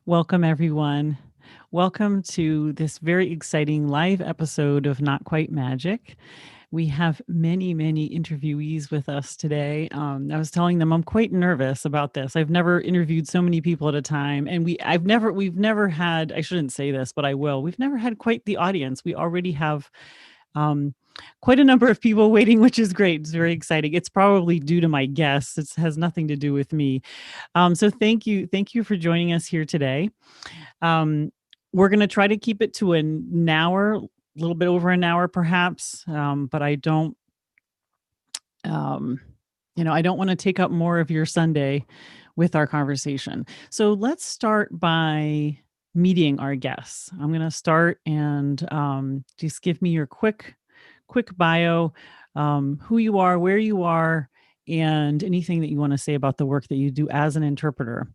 Welcome, everyone. Welcome to this very exciting live episode of Not Quite Magic. We have many, many interviewees with us today. I was telling them I'm quite nervous about this. I've never interviewed so many people at a time, and we've never had. I shouldn't say this, but I will. We've never had quite the audience. We already have um, quite a number of people waiting, which is great. It's very exciting. It's probably due to my guests. It has nothing to do with me. So thank you for joining us here today. Um, we're going to try to keep it to an hour, a little bit over an hour, perhaps. But I don't, um, I don't want to take up more of your Sunday with our conversation. So let's start by meeting our guests. I'm going to start and just give me your quick bio, who you are, where you are, and anything that you want to say about the work that you do as an interpreter.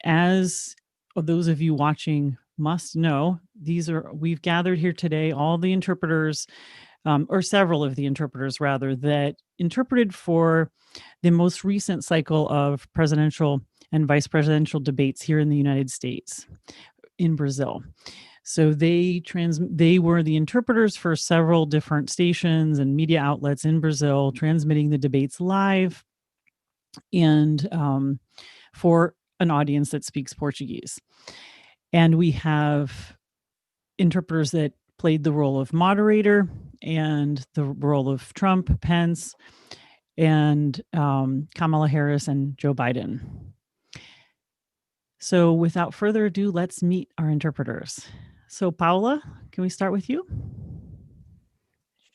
As those of you watching must know, we've gathered here today all the interpreters, or several of the interpreters rather, that interpreted for the most recent cycle of presidential and vice presidential debates here in the United States, in Brazil. So they were the interpreters for several different stations and media outlets in Brazil, transmitting the debates live and for an audience that speaks Portuguese. And we have interpreters that played the role of moderator and the role of Trump, Pence, and Kamala Harris and Joe Biden. So without further ado, let's meet our interpreters. So Paula, can we start with you?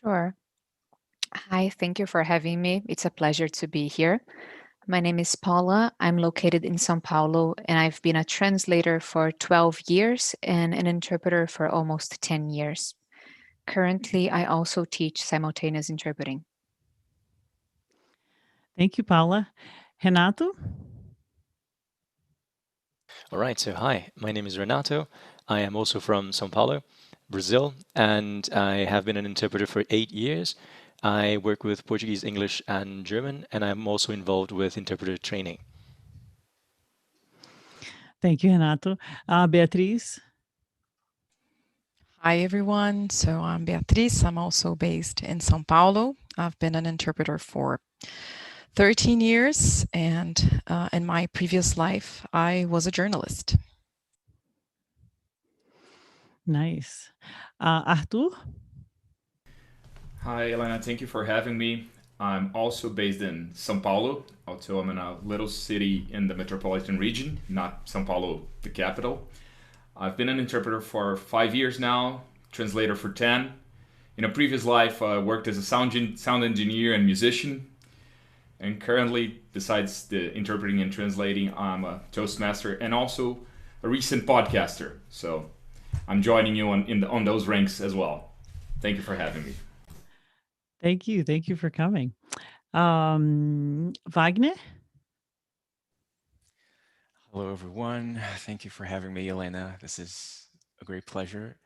Sure. Hi, thank you for having me. It's a pleasure to be here. My name is Paula. I'm located in São Paulo, and I've been a translator for 12 years and an interpreter for almost 10 years. Currently, I also teach simultaneous interpreting. Thank you, Paula. Renato? All right, so hi, my name is Renato. I am also from São Paulo, Brazil, and I have been an interpreter for 8 years. I work with Portuguese, English, and German, and I'm also involved with interpreter training. Thank you, Renato. Beatriz? Hi, everyone. So I'm Beatriz. I'm also based in São Paulo. I've been an interpreter for 13 years, and in my previous life, I was a journalist. Nice. Arthur? Hi, Elena. Thank you for having me. I'm also based in São Paulo, although I'm in a little city in the metropolitan region, not São Paulo, the capital. I've been an interpreter for 5 years now, translator for 10. In a previous life, I worked as a sound engineer and musician. And currently, besides the interpreting and translating, I'm a Toastmaster and also a recent podcaster. So I'm joining you on those ranks as well. Thank you for having me. Thank you. Thank you for coming. Wagner? Hello, everyone. Thank you for having me, Elena. This is a great pleasure.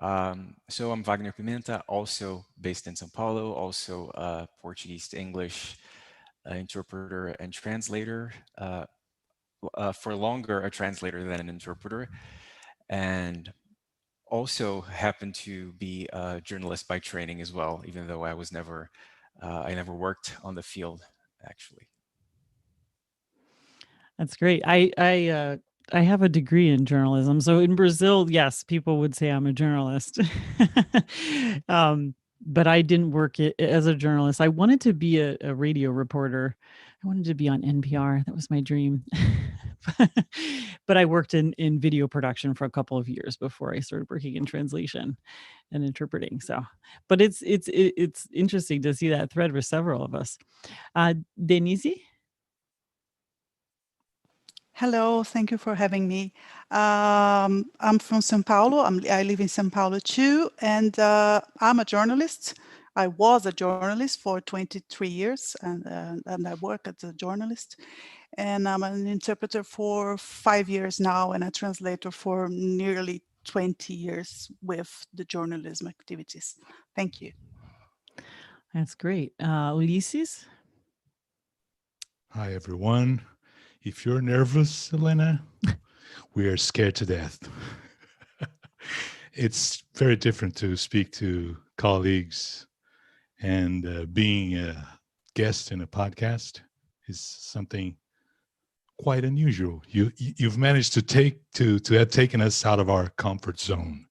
So I'm Wagner Pimenta, also based in São Paulo, also a Portuguese to English interpreter and translator. For longer, a translator than an interpreter. And also happen to be a journalist by training as well, even though I never worked on the field, actually. That's great. I have a degree in journalism. So in Brazil, yes, people would say I'm a journalist. But I didn't work as a journalist. I wanted to be a radio reporter. I wanted to be on NPR. That was my dream. But I worked in video production for a couple of years before I started working in translation and interpreting. So, but it's interesting to see that thread with several of us. Denise? Hello, thank you for having me. I'm from São Paulo. I live in São Paulo too, and I'm a journalist. I was a journalist for 23 years, and I work as a journalist. And I'm an interpreter for 5 years now, and a translator for nearly 20 years with the journalism activities. Thank you. That's great. Ulysses? Hi, everyone. If you're nervous, Elena, we are scared to death. It's very different to speak to colleagues, and being a guest in a podcast is something quite unusual. You've managed to have taken us out of our comfort zone.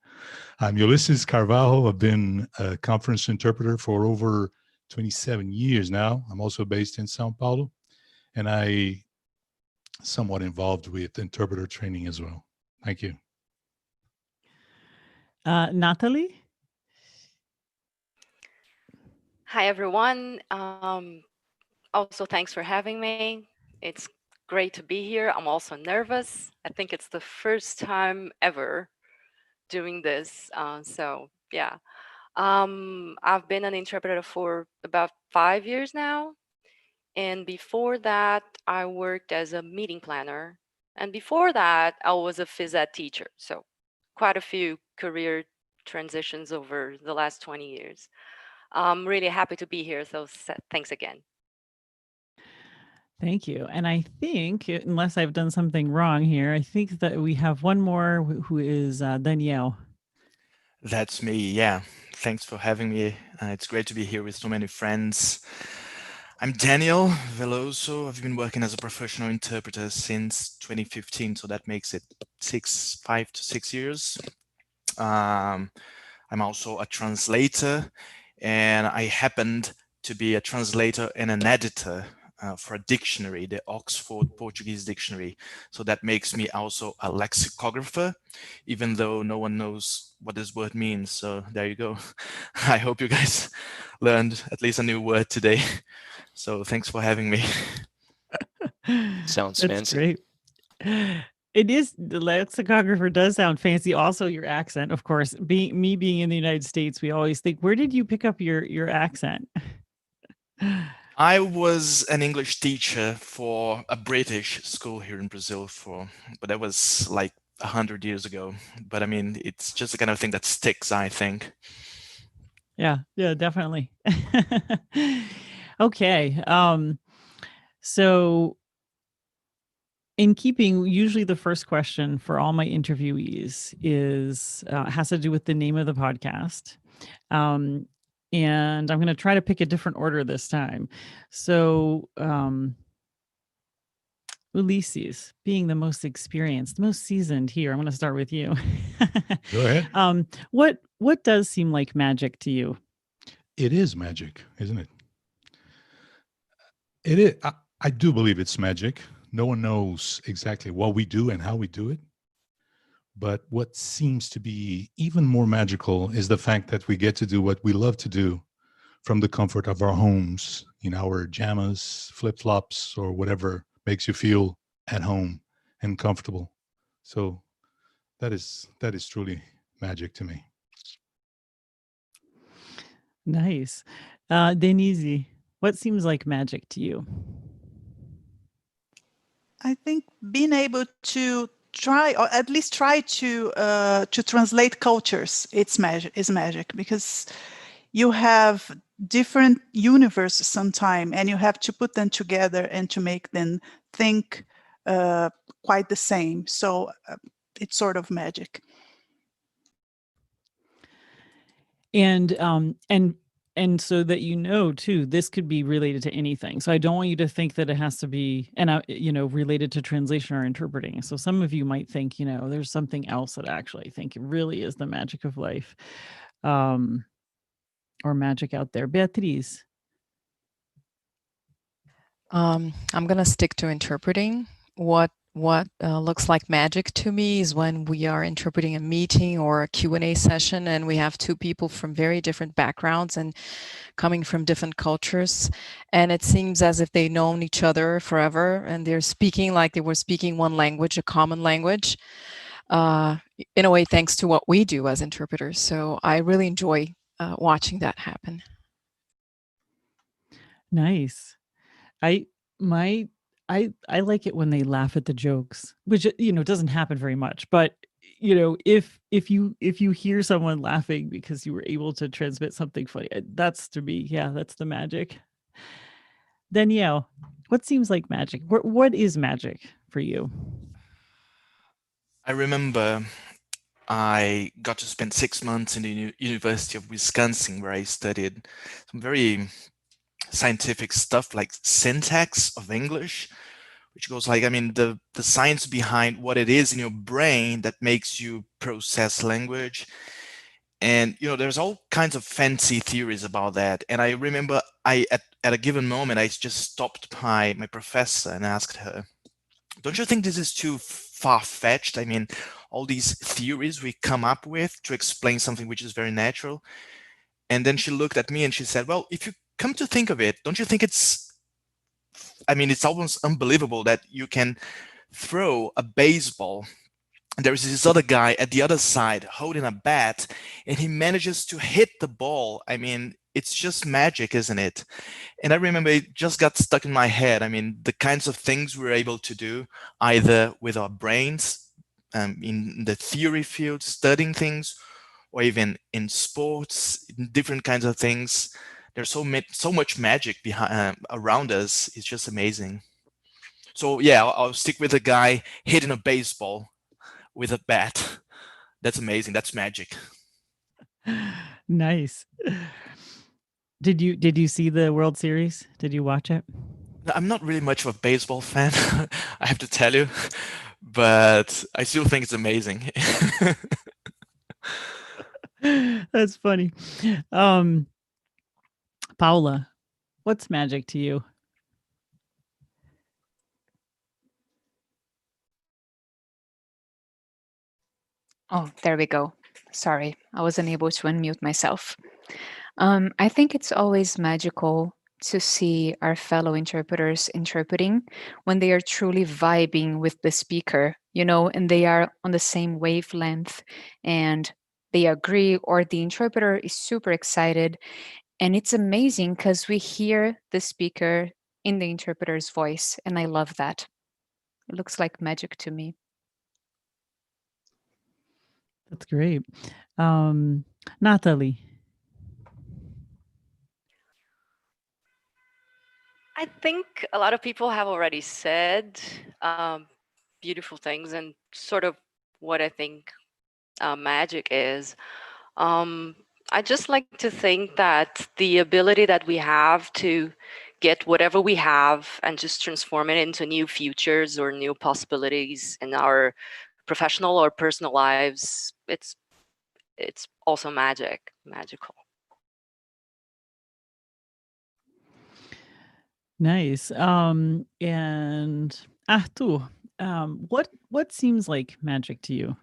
I'm Ulysses Carvalho. I've been a conference interpreter for over 27 years now. I'm also based in Sao Paulo, and I somewhat involved with interpreter training as well. Thank you. Natalie? Hi, everyone. Also, thanks for having me. It's great to be here. I'm also nervous. I think it's the first time ever doing this. Yeah. I've been an interpreter for about 5 years now. And before that, I worked as a meeting planner. And before that, I was a phys ed teacher. So quite a few career transitions over the last 20 years. I'm really happy to be here. So thanks again. Thank you. And I think, unless I've done something wrong here, I think that we have one more who is Danielle. That's me, yeah. Thanks for having me. It's great to be here with so many friends. I'm Daniel Veloso. I've been working as a professional interpreter since 2015, so that makes it 5 to 6 years. I'm also a translator, and I happened to be a translator and an editor for a dictionary, the Oxford Portuguese Dictionary. So that makes me also a lexicographer, even though no one knows what this word means. So there you go. I hope you guys learned at least a new word today. So thanks for having me. Sounds That's fancy. great. It is, the lexicographer does sound fancy. Also, your accent, of course. Being in the United States, we always think, where did you pick up your accent? I was an English teacher for a British school here in Brazil but that was like 100 years ago. But I mean, it's just the kind of thing that sticks, I think. Yeah, definitely. Okay. So in keeping, usually the first question for all my interviewees is has to do with the name of the podcast. And I'm going to try to pick a different order this time. So, Ulysses, being the most experienced, most seasoned here, I'm going to start with you. Go ahead. What does seem like magic to you? It is magic, isn't it? It is. I do believe it's magic. No one knows exactly what we do and how we do it. But what seems to be even more magical is the fact that we get to do what we love to do from the comfort of our homes, in our jammas, flip-flops, or whatever makes you feel at home and comfortable. So that is truly magic to me. Nice. Denise, what seems like magic to you? I think being able to try, or at least try to translate cultures, is magic, because you have different universes sometime, and you have to put them together and to make them think quite the same. So it's sort of magic. And so that too, this could be related to anything. So I don't want you to think that it has to be, related to translation or interpreting. So some of you might think, there's something else that I actually think really is the magic of life, or magic out there. Beatriz. I'm going to stick to interpreting. What looks like magic to me is when we are interpreting a meeting or a Q&A session, and we have two people from very different backgrounds and coming from different cultures, and it seems as if they've known each other forever, and they're speaking like they were speaking one language, a common language, in a way, thanks to what we do as interpreters. So I really enjoy watching that happen. Nice. I like it when they laugh at the jokes, which doesn't happen very much. But if you hear someone laughing because you were able to transmit something funny, that's, to me, that's the magic. Danielle, what seems like magic? What is magic for you? I remember I got to spend 6 months in the University of Wisconsin, where I studied some very scientific stuff like syntax of English, which goes like, I mean, the science behind what it is in your brain that makes you process language. And there's all kinds of fancy theories about that. And I remember at a given moment I just stopped my professor and asked her, don't you think this is too far-fetched? I mean, all these theories we come up with to explain something which is very natural. And then she looked at me and she said, well, if you come to think of it, don't you think it's almost unbelievable that you can throw a baseball and there is this other guy at the other side holding a bat and he manages to hit the ball. I mean, it's just magic, isn't it? And I remember it just got stuck in my head. I mean, the kinds of things we're able to do either with our brains, in the theory field, studying things, or even in sports, in different kinds of things. There's so much magic behind around us. It's just amazing. So yeah, I'll stick with the guy hitting a baseball with a bat. That's amazing. That's magic. Nice. Did you see the World Series? Did you watch it? I'm not really much of a baseball fan, I have to tell you, but I still think it's amazing. That's funny. Paula, what's magic to you? Oh, there we go. Sorry, I wasn't able to unmute myself. I think it's always magical to see our fellow interpreters interpreting when they are truly vibing with the speaker, and they are on the same wavelength and they agree, or the interpreter is super excited. And it's amazing because we hear the speaker in the interpreter's voice, and I love that. It looks like magic to me. That's great. Natalie. I think a lot of people have already said beautiful things and sort of what I think magic is. I just like to think that the ability that we have to get whatever we have and just transform it into new futures or new possibilities in our professional or personal lives, it's also magical. Nice. And Arthur, what seems like magic to you?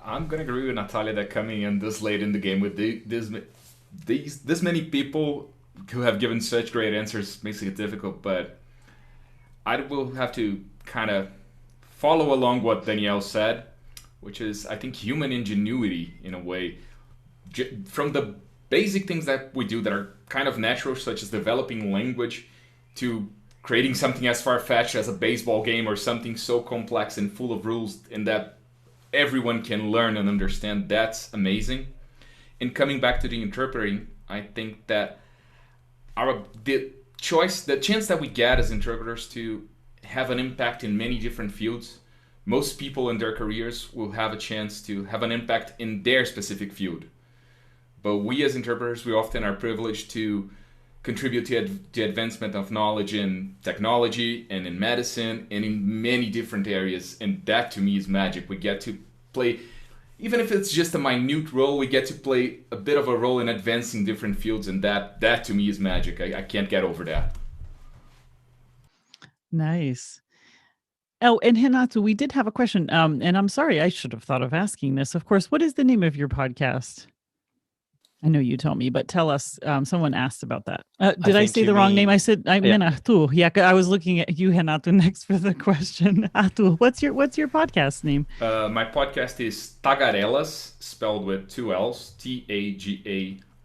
I'm gonna agree with Natalia that coming in this late in the game with this many people who have given such great answers makes it difficult, but I will have to kind of follow along what Danielle said, which is, I think, human ingenuity in a way. From the basic things that we do that are kind of natural, such as developing language, to creating something as far-fetched as a baseball game or something so complex and full of rules and that everyone can learn and understand, that's amazing. And coming back to the interpreting, I think that the chance that we get as interpreters to have an impact in many different fields. Most people in their careers will have a chance to have an impact in their specific field. But we as interpreters, we often are privileged to contribute to the advancement of knowledge in technology and in medicine and in many different areas. And that to me is magic. We get to play, even if it's just a minute role, we get to play a bit of a role in advancing different fields. And that to me is magic. I can't get over that. Nice. Oh, and Renato, we did have a question. And I'm sorry, I should have thought of asking this. Of course, what is the name of your podcast? I know you told me, but tell us. Someone asked about that. Did I say the wrong name? I said I meant Arthur. Yeah, I was looking at you, Renato, next for the question. Arthur, what's your podcast name? My podcast is Tagarelas, spelled with two L's,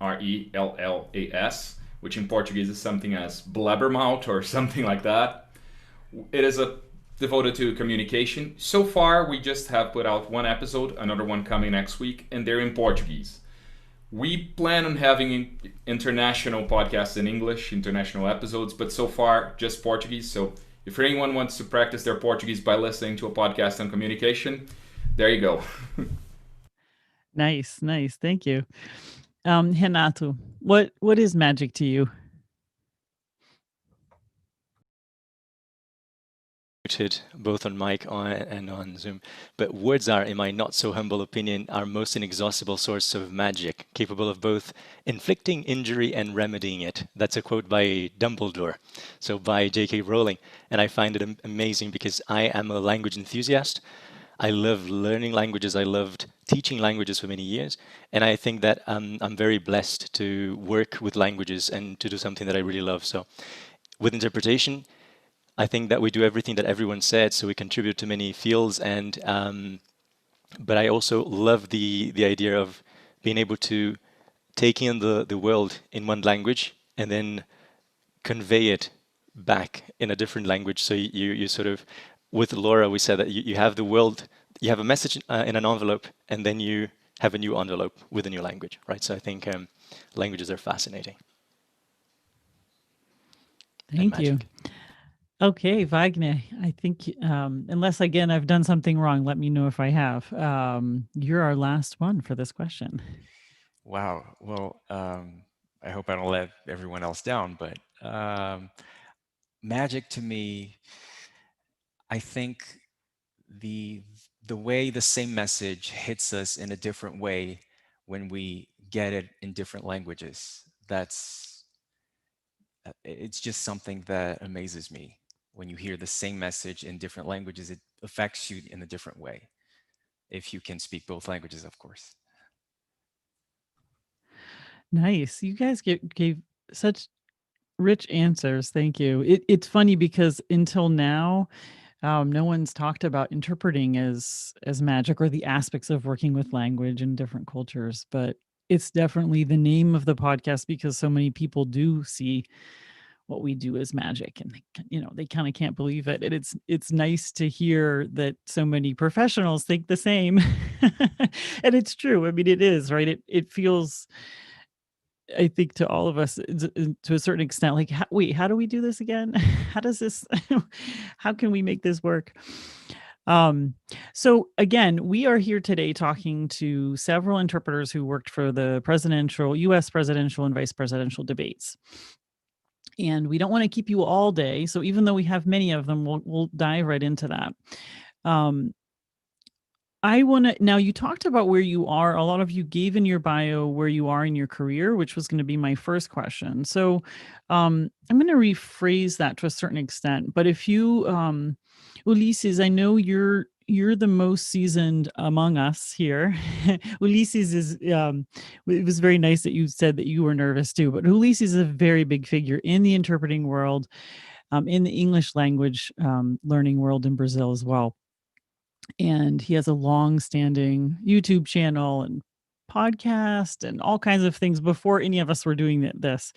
Tagarellas, which in Portuguese is something as blabbermouth or something like that. It is devoted to communication. So far, we just have put out one episode, another one coming next week, and they're in Portuguese. We plan on having international podcasts in English, international episodes, but so far just Portuguese. So if anyone wants to practice their Portuguese by listening to a podcast on communication, There you go. Nice, nice. Thank you. Renato, what is magic to you? Both on mic and on Zoom, but words are, in my not so humble opinion, our most inexhaustible source of magic, capable of both inflicting injury and remedying it. That's a quote by Dumbledore, so by J.K. Rowling, and I find it amazing because I am a language enthusiast. I love learning languages. I loved teaching languages for many years, and I think that I'm very blessed to work with languages and to do something that I really love. So, with interpretation, I think that we do everything that everyone said, so we contribute to many fields. And but I also love the idea of being able to take in the world in one language and then convey it back in a different language. So you sort of, with Laura, we said that you have the world, you have a message in an envelope, and then you have a new envelope with a new language, right? So I think languages are fascinating. Thank you. Okay, Wagner, I think, unless again I've done something wrong, let me know if I have. You're our last one for this question. Wow. Well, I hope I don't let everyone else down, but magic to me, I think the way the same message hits us in a different way when we get it in different languages. It's just something that amazes me. When you hear the same message in different languages, it affects you in a different way. If you can speak both languages, of course. Nice. You guys gave such rich answers. Thank you. It's funny because until now, no one's talked about interpreting as magic or the aspects of working with language in different cultures, but it's definitely the name of the podcast because so many people do see what we do as magic, and they kind of can't believe it. And it's nice to hear that so many professionals think the same. And it's true. I mean, it is, right? It feels, I think, to all of us to a certain extent, like, wait, how do we do this again? How does this, how can we make this work? So again, we are here today talking to several interpreters who worked for the US presidential and vice presidential debates. And we don't want to keep you all day. So even though we have many of them, we'll dive right into that. I want to, now you talked about where you are. A lot of you gave in your bio where you are in your career, which was going to be my first question. So I'm going to rephrase that to a certain extent. But if you, Ulysses, I know you're the most seasoned among us here. Ulysses is, it was very nice that you said that you were nervous too, but Ulysses is a very big figure in the interpreting world, in the English language learning world in Brazil as well. And he has a long-standing YouTube channel and podcast and all kinds of things before any of us were doing this.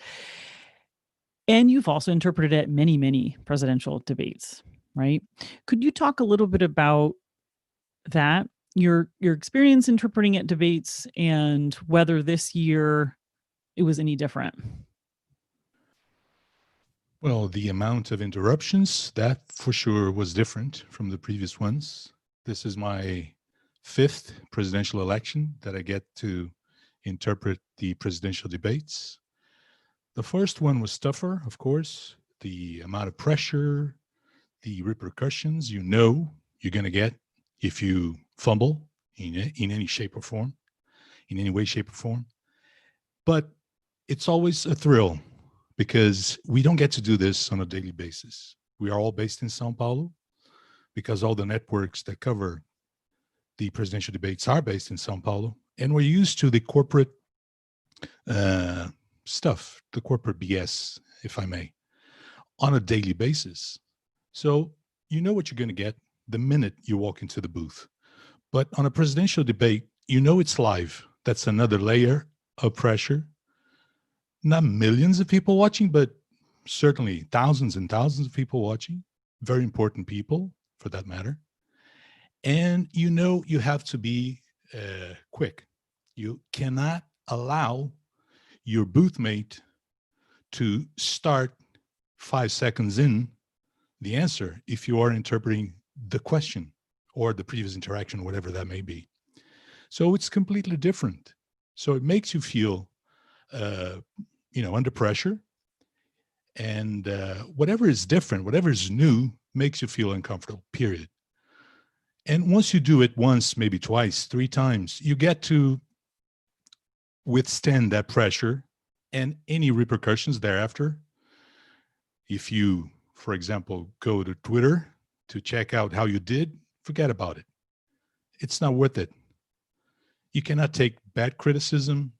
And you've also interpreted at many, many presidential debates, right? Could you talk a little bit about that, your experience interpreting at debates, and whether this year it was any different? Well, the amount of interruptions, that for sure was different from the previous ones. This is my 5th presidential election that I get to interpret the presidential debates. The first one was tougher, of course. The amount of pressure, the repercussions you're going to get if you fumble in any shape or form, in any way, shape, or form. But it's always a thrill because we don't get to do this on a daily basis. We are all based in Sao Paulo because all the networks that cover the presidential debates are based in Sao Paulo. And we're used to the corporate stuff, the corporate BS, if I may, on a daily basis. So you know what you're going to get the minute you walk into the booth. But on a presidential debate, you know it's live. That's another layer of pressure. Not millions of people watching, but certainly thousands and thousands of people watching. Very important people, for that matter. And you know you have to be quick. You cannot allow your boothmate to start 5 seconds in the answer if you are interpreting the question or the previous interaction, whatever that may be. So it's completely different. So it makes you feel, under pressure, and whatever is different, whatever is new, makes you feel uncomfortable. Period. And once you do it once, maybe twice, three times, you get to withstand that pressure and any repercussions thereafter. If you, for example, go to Twitter to check out how you did, forget about it. It's not worth it. You cannot take bad criticism.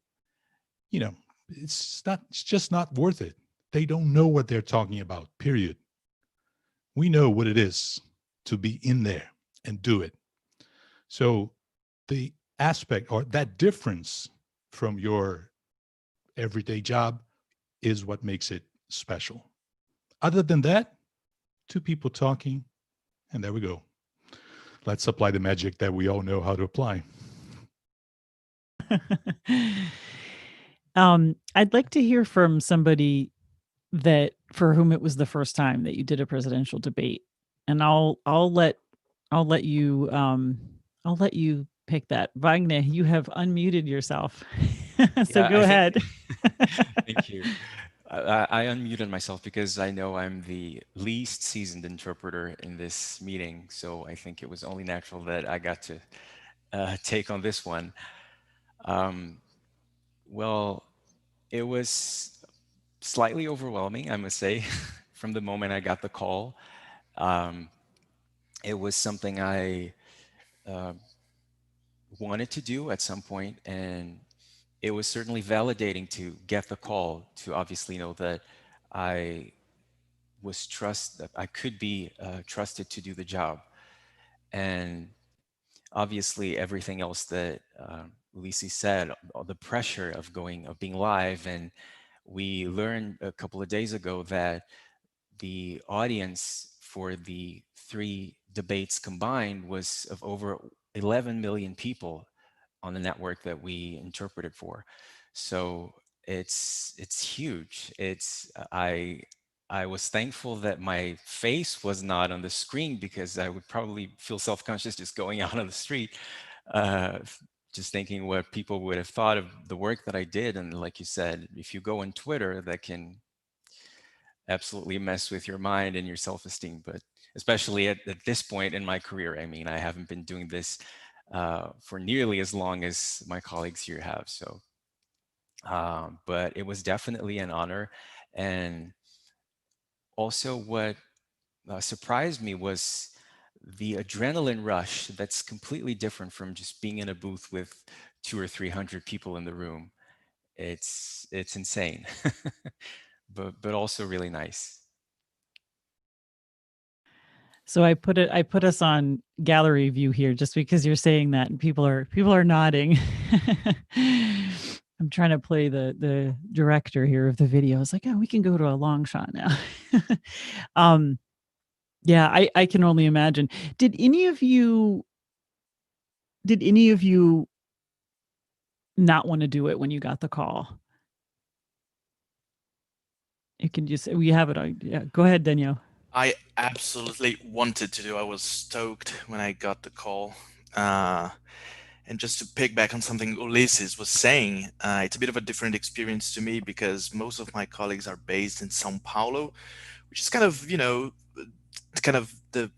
It's just not worth it. They don't know what they're talking about, period. We know what it is to be in there and do it. So the aspect or that difference from your everyday job is what makes it special. Other than that, two people talking, and there we go. Let's apply the magic that we all know how to apply. I'd like to hear from somebody that for whom it was the first time that you did a presidential debate, and I'll let you pick that. Wagner, you have unmuted yourself, so Yeah, go ahead. Thank you. I unmuted myself because I know I'm the least seasoned interpreter in this meeting, so I think it was only natural that I got to take on this one. Well, it was slightly overwhelming, I must say, from the moment I got the call. It was something I wanted to do at some point, and it was certainly validating to get the call to obviously know that I that I could be trusted to do the job. And obviously everything else that Ulysses said, all the pressure of being live. And we learned a couple of days ago that the audience for the three debates combined was of over 11 million people on the network that we interpreted for. So it's huge. I was thankful that my face was not on the screen because I would probably feel self-conscious just going out on the street, uh, just thinking what people would have thought of the work that I did. And like you said, if you go on Twitter, that can absolutely mess with your mind and your self-esteem. But especially at this point in my career, I mean, I haven't been doing this for nearly as long as my colleagues here have. So, but it was definitely an honor. And also what surprised me was the adrenaline rush that's completely different from just being in a booth with 200 or 300 people in the room. It's insane, but also really nice. So I put us on gallery view here just because you're saying that, and people are nodding. I'm trying to play the director here of the video. It's like, oh, we can go to a long shot now. Yeah, I can only imagine. Did any of you not want to do it when you got the call? You can just we have it on. Yeah, go ahead, Danielle. I absolutely wanted to do. I was stoked when I got the call. And just to piggyback on something Ulysses was saying, it's a bit of a different experience to me because most of my colleagues are based in São Paulo, which is kind of, kind of the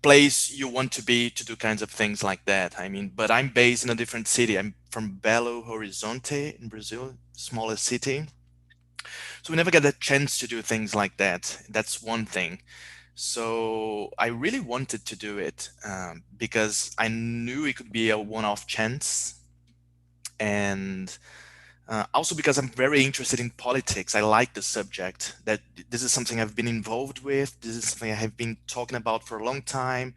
place you want to be to do kinds of things like that. I mean, but I'm based in a different city. I'm from Belo Horizonte in Brazil, smallest city. So we never get a chance to do things like that. That's one thing. So I really wanted to do it because I knew it could be a one-off chance, and also because I'm very interested in politics. I like the subject. That this is something I've been involved with. This is something I have been talking about for a long time,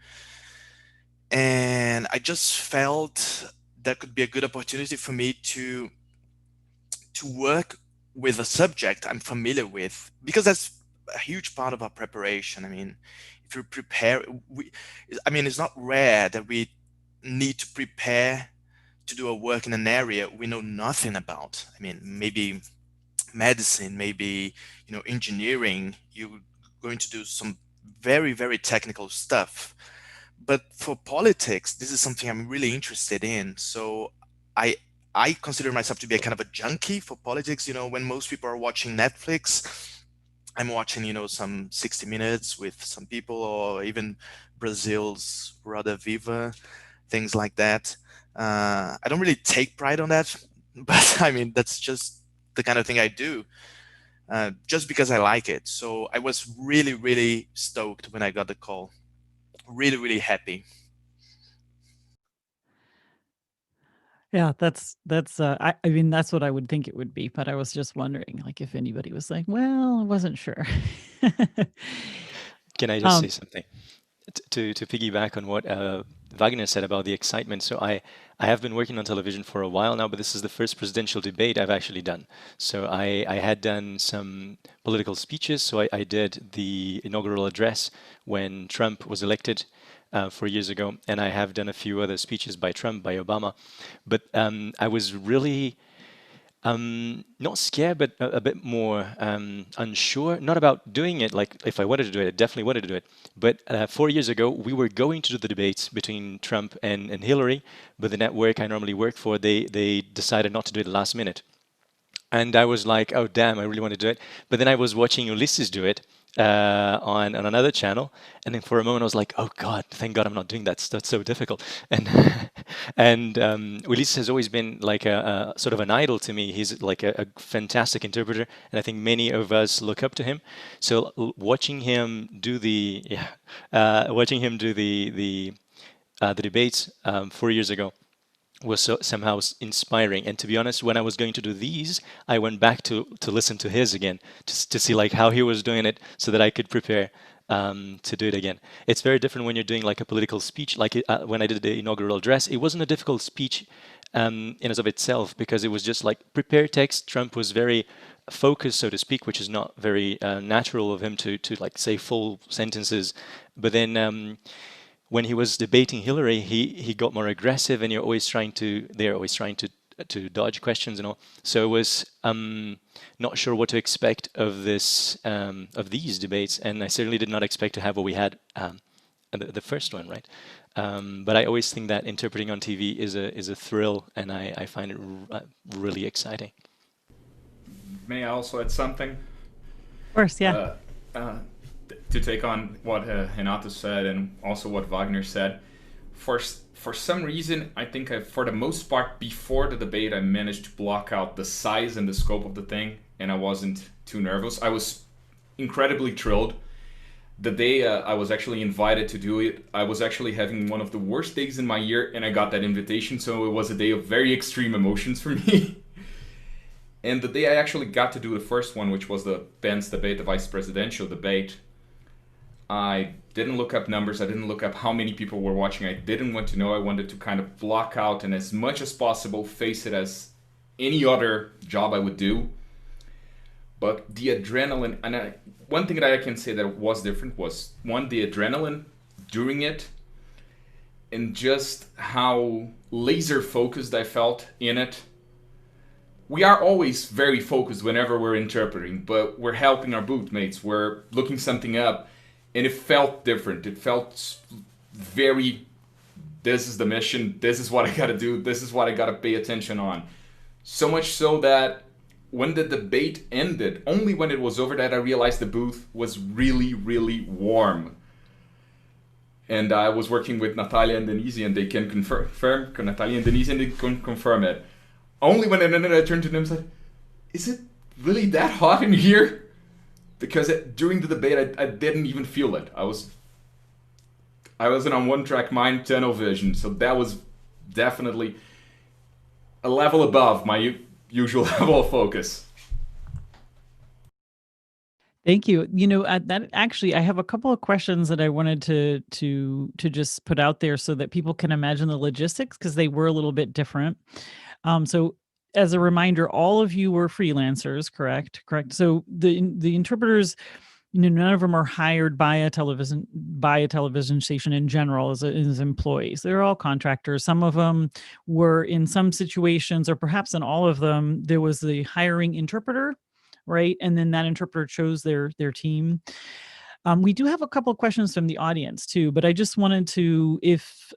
and I just felt that could be a good opportunity for me to work with a subject I'm familiar with, because that's a huge part of our preparation. I mean, if you prepare, I mean, it's not rare that we need to prepare to do a work in an area we know nothing about. I mean, maybe medicine, maybe, engineering, you're going to do some very, very technical stuff. But for politics, this is something I'm really interested in. So I I consider myself to be a kind of a junkie for politics. When most people are watching Netflix, I'm watching, some 60 Minutes with some people, or even Brazil's Roda Viva, things like that. I don't really take pride on that, but I mean, that's just the kind of thing I do, just because I like it. So I was really, really stoked when I got the call. Really, really happy. Yeah, I mean, that's what I would think it would be, but I was just wondering, like, if anybody was like, "Well, I wasn't sure." Can I just say Um, something? To piggyback on what Wagner said about the excitement. So I have been working on television for a while now, but this is the first presidential debate I've actually done. So I had done some political speeches. So I did the inaugural address when Trump was elected 4 years ago, and I have done a few other speeches by Trump, by Obama. But I was really not scared, but a bit more unsure. Not about doing it, like if I wanted to do it, I definitely wanted to do it. But 4 years ago, we were going to do the debates between Trump and Hillary, but the network I normally work for, they decided not to do it last minute. And I was like, oh damn, I really want to do it. But then I was watching Ulysses do it on another channel, and then for a moment I was like, oh God, thank God I'm not doing that. That's so difficult. And and Ulysses has always been like a sort of an idol to me. He's like a fantastic interpreter, and I think many of us look up to him. So watching him do watching him do the debates 4 years ago was somehow inspiring. And to be honest, when I was going to do these, I went back to listen to his again to see like how he was doing it, so that I could prepare to do it again. It's very different when you're doing like a political speech. Like when I did the inaugural address, it wasn't a difficult speech in and of itself, because it was just like prepare text. Trump was very focused, so to speak, which is not very natural of him to like say full sentences. But then when he was debating Hillary, he got more aggressive, and they're always trying to dodge questions and all. So I was not sure what to expect of these debates, and I certainly did not expect to have what we had the first one, right? But I always think that interpreting on TV is a thrill, and I find it really exciting. May I also add something? of course, yeah. To take on what Renato said and also what Wagner said. For some reason, I think for the most part, before the debate, I managed to block out the size and the scope of the thing, and I wasn't too nervous. I was incredibly thrilled. The day I was actually invited to do it, I was actually having one of the worst days in my year, and I got that invitation, so it was a day of very extreme emotions for me. And the day I actually got to do the first one, which was the Pence debate, the vice presidential debate, I didn't look up numbers. I didn't look up how many people were watching. I didn't want to know. I wanted to kind of block out and as much as possible face it as any other job I would do. But the adrenaline, and one thing that I can say that was different was, one, the adrenaline during it, and just how laser focused I felt in it. We are always very focused whenever we're interpreting, but we're helping our bootmates, we're looking something up, and it felt different. It felt very, this is the mission, this is what I gotta do, this is what I gotta pay attention on. So much so that when the debate ended, only when it was over, that I realized the booth was really, really warm. And I was working with Natalia and Denise, and they can confirm, Natalia and Denise, and they can confirm it. Only when it ended, I turned to them and said, is it really that hot in here? Because during the debate, I didn't even feel it. I wasn't on one-track mind, tunnel vision. So that was definitely a level above my usual level of focus. Thank you. That actually, I have a couple of questions that I wanted to just put out there so that people can imagine the logistics, because they were a little bit different. So as a reminder, all of you were freelancers, correct? Correct. So the interpreters, none of them are hired by a television station in general as employees. They're all contractors. Some of them were, in some situations, or perhaps in all of them, there was the hiring interpreter, right? And then that interpreter chose their team. We do have a couple of questions from the audience too, but I just wanted to, if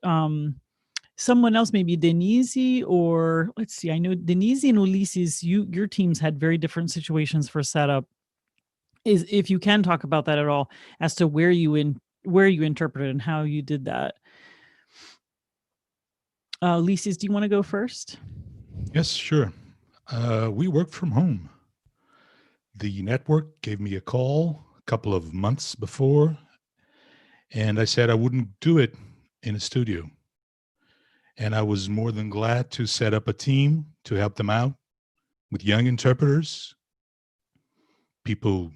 someone else, maybe Denise, or let's see, I know Denise and Ulysses, your teams had very different situations for setup. Is if you can talk about that at all, as to where you interpreted and how you did that. Ulysses, do you want to go first? Yes, sure. We worked from home. The network gave me a call a couple of months before, and I said I wouldn't do it in a studio. And I was more than glad to set up a team to help them out with young interpreters, people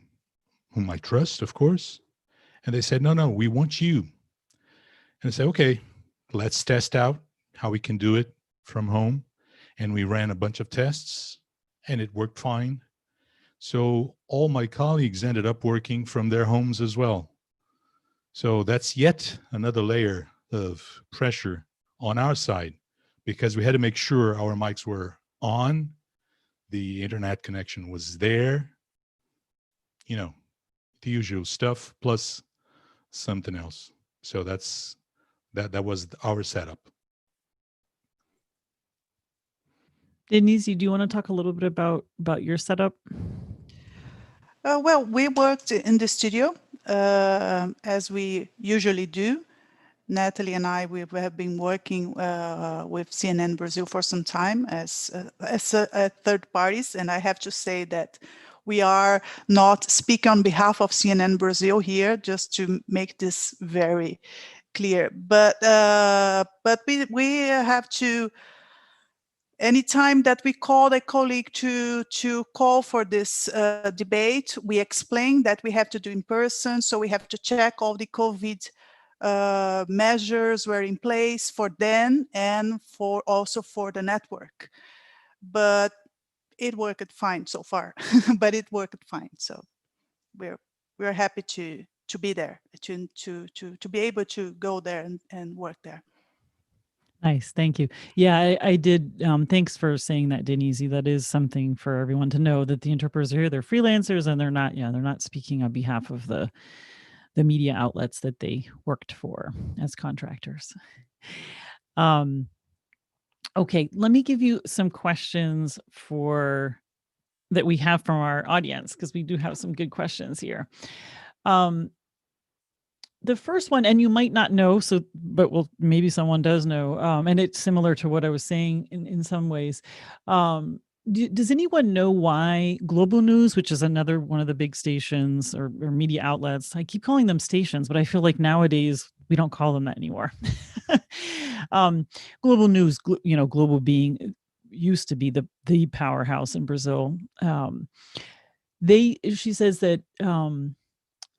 whom I trust, of course. And they said, no, we want you. And I said, okay, let's test out how we can do it from home. And we ran a bunch of tests and it worked fine. So all my colleagues ended up working from their homes as well. So that's yet another layer of pressure on our side, because we had to make sure our mics were on, the internet connection was there, you know, the usual stuff, plus something else. So that was our setup. Denise, do you want to talk a little bit about your setup? Well, we worked in the studio as we usually do. Natalie and I, we have been working with CNN Brazil for some time as third parties, and I have to say that we are not speaking on behalf of CNN Brazil here, just to make this very clear. But we have to. Anytime that we call a colleague to call for this debate, we explain that we have to do in person, so we have to check all the COVID measures were in place for them and also for the network. But it worked fine so far. But it worked fine, so we're happy to be there, to be able to go there and work there. Nice, thank you. Yeah, I did. Thanks for saying that, Denise. That is something for everyone to know, that the interpreters are here. They're freelancers, and they're not speaking on behalf of the media outlets that they worked for as contractors. Okay, let me give you some questions that we have from our audience, because we do have some good questions here. The first one, and you might not know, but maybe someone does know, and it's similar to what I was saying in some ways. Does anyone know why Global News, which is another one of the big stations or media outlets, I keep calling them stations, but I feel like nowadays we don't call them that anymore. Global News, Global being used to be the powerhouse in Brazil. She says that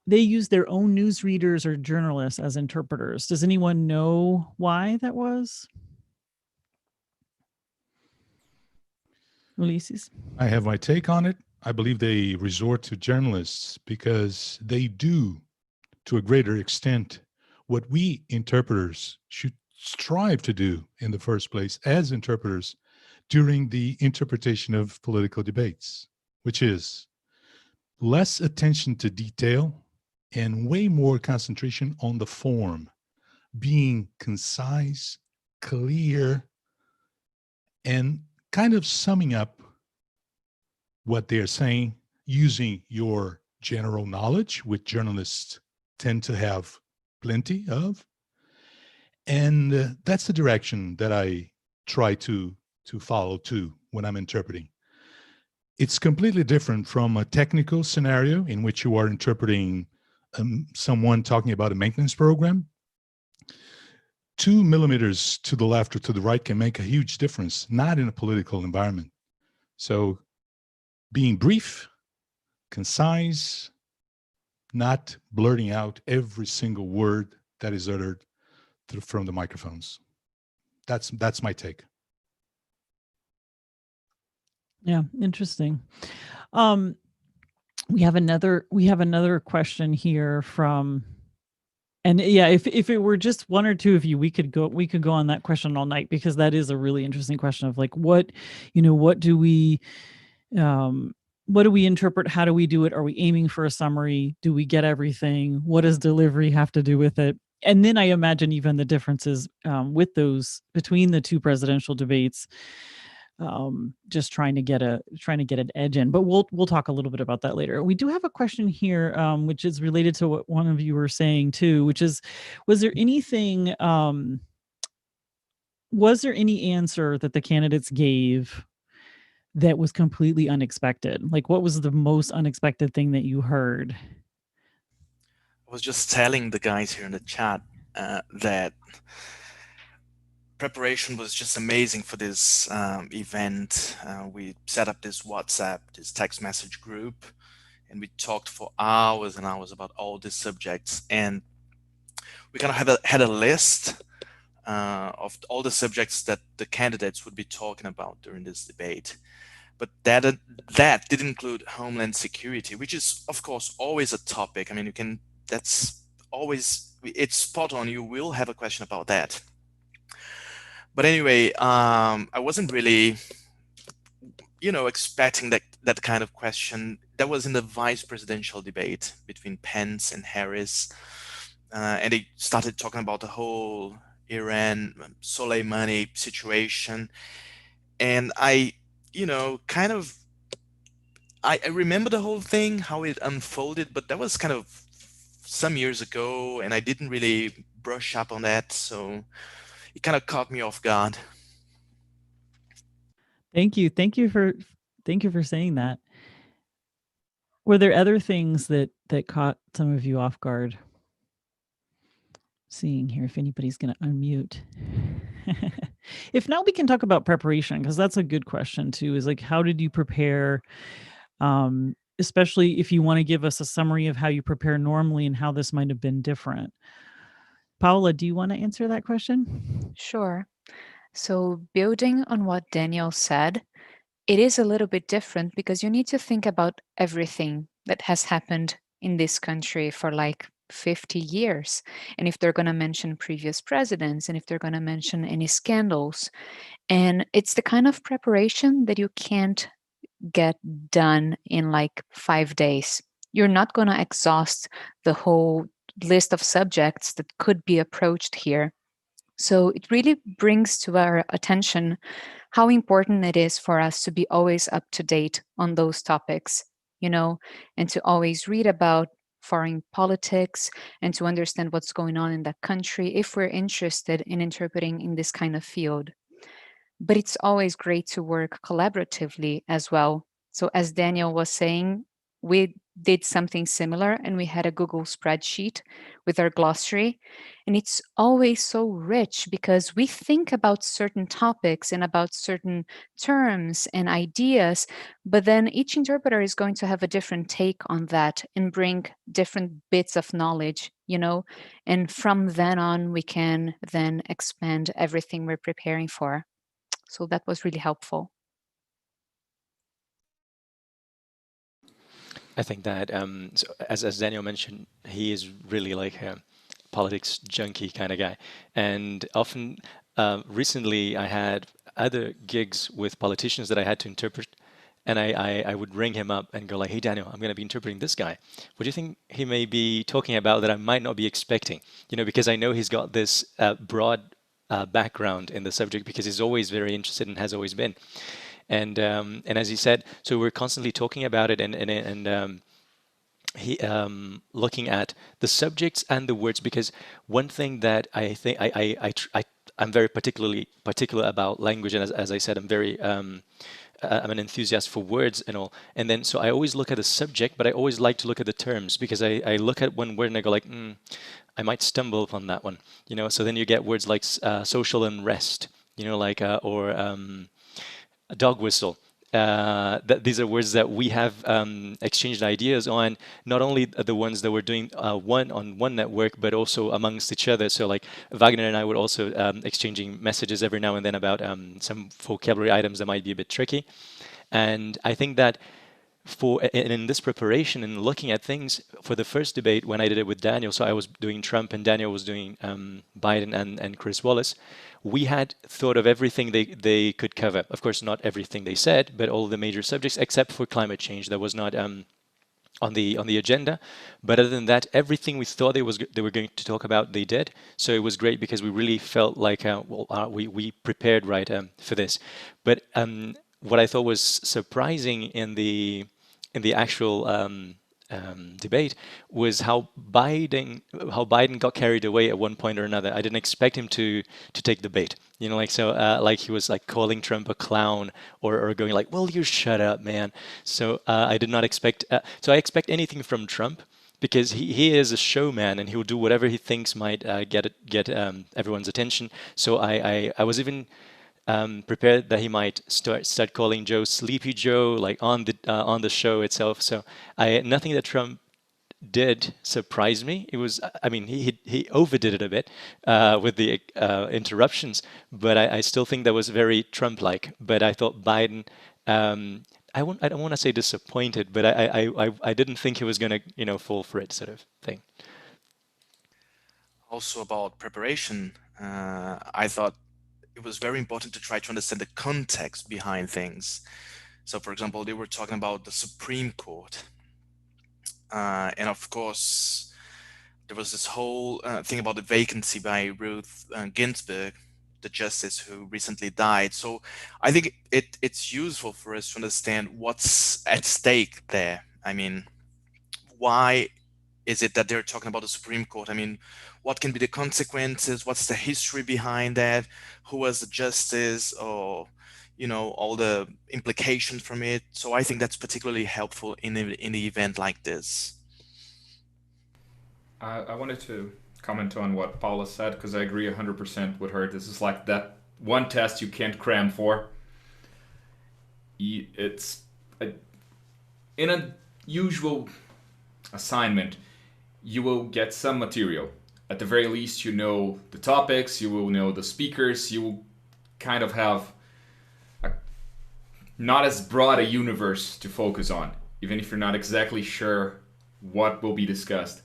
they use their own newsreaders or journalists as interpreters. Does anyone know why that was? Ulysses? I have my take on it. I believe they resort to journalists because they do, to a greater extent, what we interpreters should strive to do in the first place as interpreters during the interpretation of political debates, which is less attention to detail and way more concentration on the form, being concise, clear, and kind of summing up what they're saying using your general knowledge, which journalists tend to have plenty of. And that's the direction that I try to follow too when I'm interpreting. It's completely different from a technical scenario in which you are interpreting someone talking about a maintenance program. 2 millimeters to the left or to the right can make a huge difference, not in a political environment. So being brief, concise, not blurting out every single word that is uttered from the microphones. That's my take. Yeah, interesting. We have another question here from, and yeah, if it were just one or two of you, we could go on that question all night, because that is a really interesting question of like, what do we what do we interpret? How do we do it? Are we aiming for a summary? Do we get everything? What does delivery have to do with it? And then I imagine even the differences with those between the two presidential debates, just trying to get an edge in. But we'll talk a little bit about that later. We do have a question here, which is related to what one of you were saying too, which is, was there anything? Was there any answer that the candidates gave that was completely unexpected? Like, what was the most unexpected thing that you heard? I was just telling the guys here in the chat that preparation was just amazing for this event. We set up this WhatsApp, this text message group, and we talked for hours and hours about all these subjects. And we kind of had a list of all the subjects that the candidates would be talking about during this debate. But that did include homeland security, which is, of course, always a topic. I mean, that's always, it's spot on. You will have a question about that. But anyway, I wasn't really, expecting that kind of question. That was in the vice presidential debate between Pence and Harris. And they started talking about the whole Iran Soleimani situation. And I remember the whole thing, how it unfolded, but that was kind of some years ago, and I didn't really brush up on that, so it kind of caught me off guard. Thank you for saying that. Were there other things that caught some of you off guard? Seeing here if anybody's going to unmute. If not, we can talk about preparation, because that's a good question too, is like, how did you prepare? Especially if you want to give us a summary of how you prepare normally and how this might have been different. Paula, do you want to answer that question? Sure. So, building on what Daniel said, it is a little bit different because you need to think about everything that has happened in this country for like 50 years. And if they're going to mention previous presidents, and if they're going to mention any scandals. And it's the kind of preparation that you can't get done in like 5 days. You're not going to exhaust the whole list of subjects that could be approached here. So it really brings to our attention how important it is for us to be always up to date on those topics, and to always read about foreign politics and to understand what's going on in that country if we're interested in interpreting in this kind of field. But it's always great to work collaboratively as well. So, as Daniel was saying, we did something similar and we had a Google spreadsheet with our glossary. And it's always so rich because we think about certain topics and about certain terms and ideas, but then each interpreter is going to have a different take on that and bring different bits of knowledge, and from then on, we can then expand everything we're preparing for. So that was really helpful. I think that, so as Daniel mentioned, he is really like a politics junkie kind of guy. And often, recently, I had other gigs with politicians that I had to interpret. And I would ring him up and go like, hey, Daniel, I'm going to be interpreting this guy. What do you think he may be talking about that I might not be expecting? Because I know he's got this broad background in the subject because he's always very interested and has always been. And as he said, so we're constantly talking about it and he looking at the subjects and the words, because one thing that I think I'm very particular about language, and as I said, I'm an enthusiast for words and all. And then, so I always look at the subject, but I always like to look at the terms, because I look at one word and I go like, I might stumble upon that one, So then you get words like social unrest, or a dog whistle. These are words that we have exchanged ideas on, not only the ones that we're doing on one network, but also amongst each other. So like Wagner and I were also exchanging messages every now and then about some vocabulary items that might be a bit tricky. And I think that in this preparation and looking at things for the first debate when I did it with Daniel, so I was doing Trump and Daniel was doing Biden and Chris Wallace, we had thought of everything they could cover. Of course, not everything they said, but all the major subjects except for climate change that was not on the agenda. But other than that, everything we thought they were going to talk about, they did. So it was great because we really felt like we prepared right for this. But what I thought was surprising in the actual debate was how Biden got carried away at one point or another. I didn't expect him to take the bait, like he was like calling Trump a clown or going like, "Well, you shut up, man." So I did not expect. So I expect anything from Trump because he is a showman and he will do whatever he thinks might get everyone's attention. So I was even prepared that he might start calling Joe Sleepy Joe, like on the show itself. So nothing that Trump did surprise me. It was, I mean, he overdid it a bit with the interruptions, but I still think that was very Trump-like. But I thought Biden. I don't want to say disappointed, but I didn't think he was going to fall for it, sort of thing. Also about preparation, I thought it was very important to try to understand the context behind things. So, for example, they were talking about the Supreme Court. And of course, there was this whole thing about the vacancy by Ruth Ginsburg, the justice who recently died. So I think it's useful for us to understand what's at stake there. I mean, why is it that they're talking about the Supreme Court? I mean, what can be the consequences? What's the history behind that? Who was the justice, or all the implications from it? So I think that's particularly helpful in the event like this. I wanted to comment on what Paula said because I agree 100% with her. This is like that one test you can't cram for. It's in a usual assignment, you will get some material. At the very least, you know the topics, you will know the speakers, you will kind of have not as broad a universe to focus on, even if you're not exactly sure what will be discussed.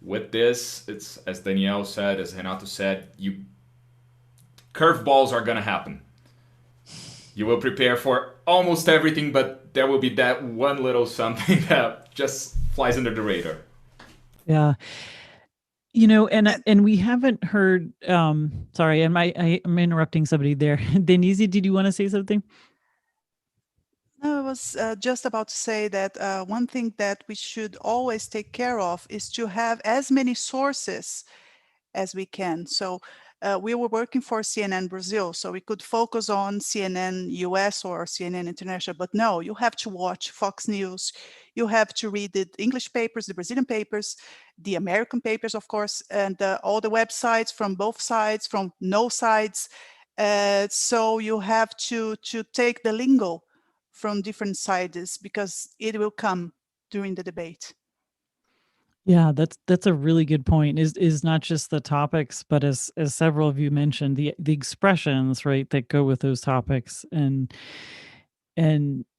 With this, it's, as Danielle said, as Renato said, curveballs are going to happen. You will prepare for almost everything, but there will be that one little something that just flies under the radar. Yeah. And we haven't heard, sorry, I'm interrupting somebody there. Denise, did you want to say something? No, I was just about to say that one thing that we should always take care of is to have as many sources as we can. So we were working for CNN Brazil, so we could focus on CNN US or CNN International, but no, you have to watch Fox News. You have to read the English papers, the Brazilian papers, the American papers, of course, and all the websites from both sides, from no sides. So you have to take the lingo from different sides because it will come during the debate. Yeah, that's a really good point. Is not just the topics, but as several of you mentioned, the expressions, right, that go with those topics, and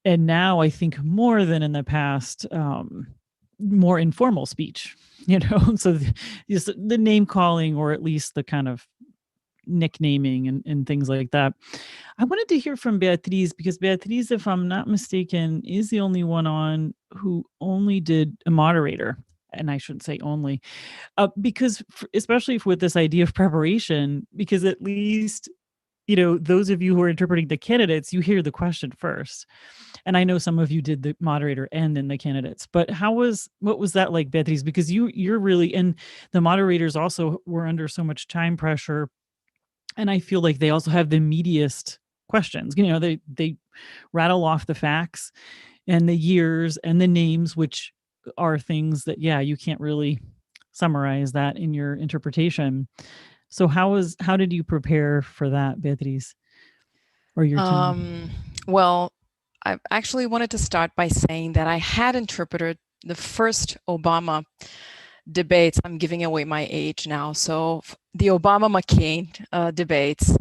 now I think more than in the past, more informal speech, so the name calling, or at least the kind of nicknaming and things like that. I wanted to hear from Beatriz, because Beatriz, if I'm not mistaken, is the only one on who only did a moderator. And I shouldn't say only, because especially with this idea of preparation, because at least, those of you who are interpreting the candidates, you hear the question first. And I know some of you did the moderator and then the candidates, but what was that like, Beatriz? Because you're really, and the moderators also were under so much time pressure. And I feel like they also have the meatiest questions. They rattle off the facts and the years and the names, which are things that, you can't really summarize that in your interpretation. So how did you prepare for that, Beatriz, or your team? Well, I actually wanted to start by saying that I had interpreted the first Obama debates. I'm giving away my age now. So the Obama-McCain debates.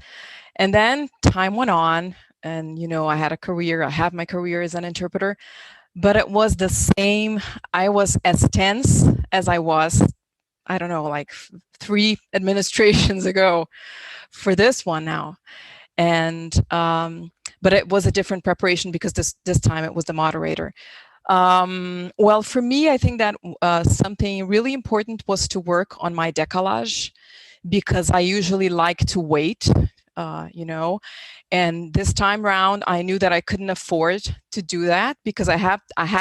And then time went on, and I have my career as an interpreter. but it was the same. I was as tense as I was, I don't know, like 3 administrations ago for this one now. And but it was a different preparation because this time it was the moderator. Well, for me, I think that something really important was to work on my décalage, because I usually like to wait, and this time round I knew that I couldn't afford to do that because I had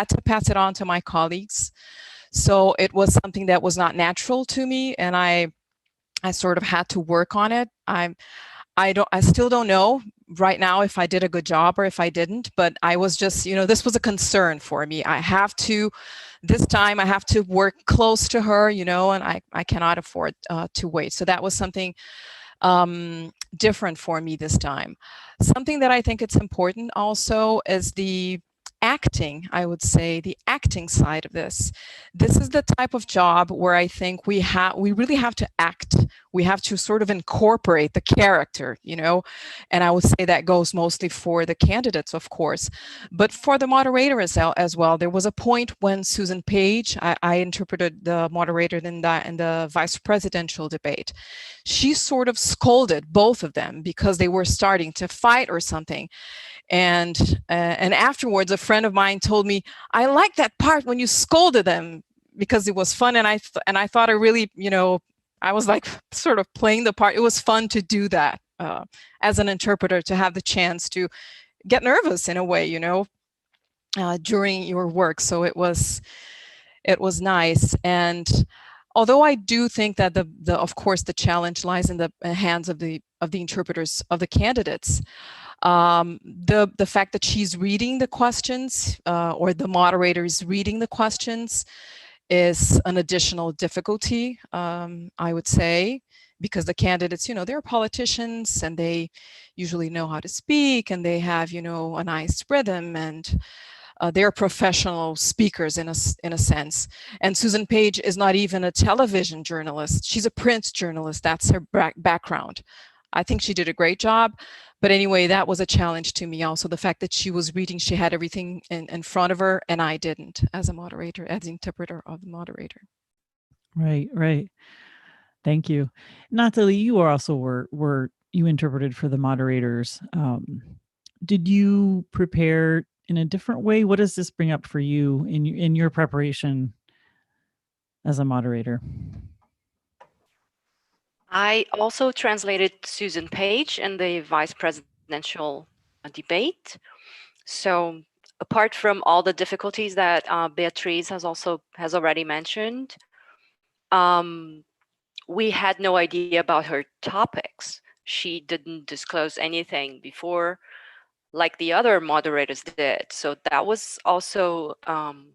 to pass it on to my colleagues. So it was something that was not natural to me, and I sort of had to work on it. I still don't know right now if I did a good job or if I didn't, but I was just, this was a concern for me. This time I have to work close to her, and I cannot afford to wait. So that was something different for me this time. Something that I think it's important also is the acting, I would say, the acting side of this. This is the type of job where I think we really have to act. We have to sort of incorporate the character, and I would say that goes mostly for the candidates, of course, but for the moderator as well. There was a point when Susan Page, I interpreted the moderator in the vice presidential debate. She sort of scolded both of them because they were starting to fight or something. And afterwards, a friend of mine told me, I like that part when you scolded them because it was fun. And I thought I really, I was like sort of playing the part. It was fun to do that as an interpreter, to have the chance to get nervous in a way, during your work. So it was nice. And although I do think that of course the challenge lies in the hands of the interpreters, of the candidates. The fact that she's reading the questions, or the moderator is reading the questions, is an additional difficulty, I would say, because the candidates, they're politicians and they usually know how to speak, and they have, a nice rhythm, and they're professional speakers in a sense. And Susan Page is not even a television journalist. She's a print journalist. That's her background. I think she did a great job. But anyway, that was a challenge to me also. The fact that she was reading, she had everything in front of her, and I didn't, as a moderator, as the interpreter of the moderator. Right. Thank you. Natalie, you are also were you interpreted for the moderators. Did you prepare in a different way? What does this bring up for you in your preparation as a moderator? I also translated Susan Page in the vice presidential debate. So apart from all the difficulties that Beatriz has already mentioned, we had no idea about her topics. She didn't disclose anything before, like the other moderators did. So that was also an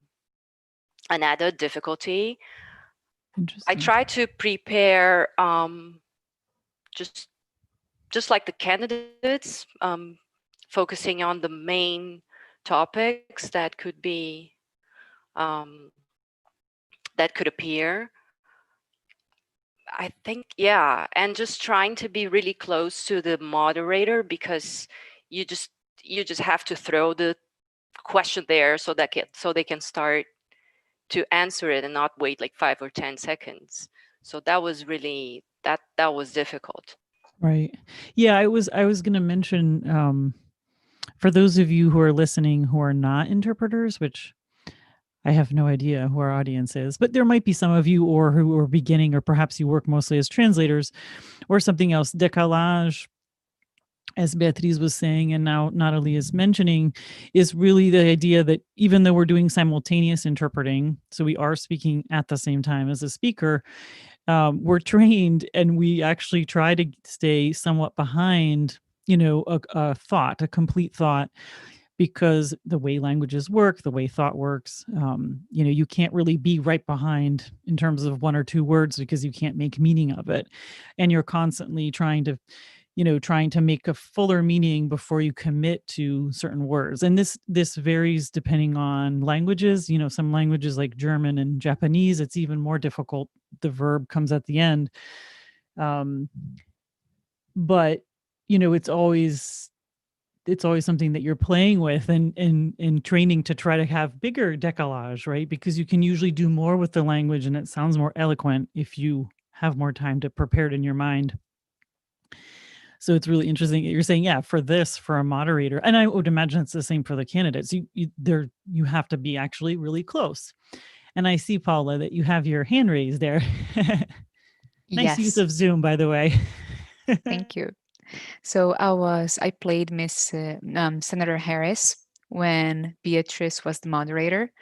added difficulty. I tried to prepare just like the candidates, focusing on the main topics that could be that could appear. I think, yeah, and just trying to be really close to the moderator, because you just have to throw the question there so they can start to answer it and not wait like 5 or 10 seconds. So that was really that was difficult. Right. Yeah, I was going to mention, for those of you who are listening who are not interpreters, which I have no idea who our audience is, but there might be some of you or who are beginning, or perhaps you work mostly as translators or something else. Décalage, as Beatriz was saying, and now Natalie is mentioning, is really the idea that even though we're doing simultaneous interpreting, so we are speaking at the same time as a speaker, we're trained and we actually try to stay somewhat behind, a thought, a complete thought, because the way languages work, the way thought works, you can't really be right behind in terms of 1 or 2 words, because you can't make meaning of it. And you're constantly trying to make a fuller meaning before you commit to certain words. And this varies depending on languages. Some languages like German and Japanese, it's even more difficult. The verb comes at the end. But, it's always it's always something that you're playing with and in training to try to have bigger décalage, right? Because you can usually do more with the language and it sounds more eloquent if you have more time to prepare it in your mind. So it's really interesting that you're saying, yeah, for this, for a moderator, and I would imagine it's the same for the candidates. You have to be actually really close. And I see, Paula, that you have your hand raised there. Nice use Yes, of Zoom, by the way. thank you. So I played Miss Senator Harris when Beatrice was the moderator.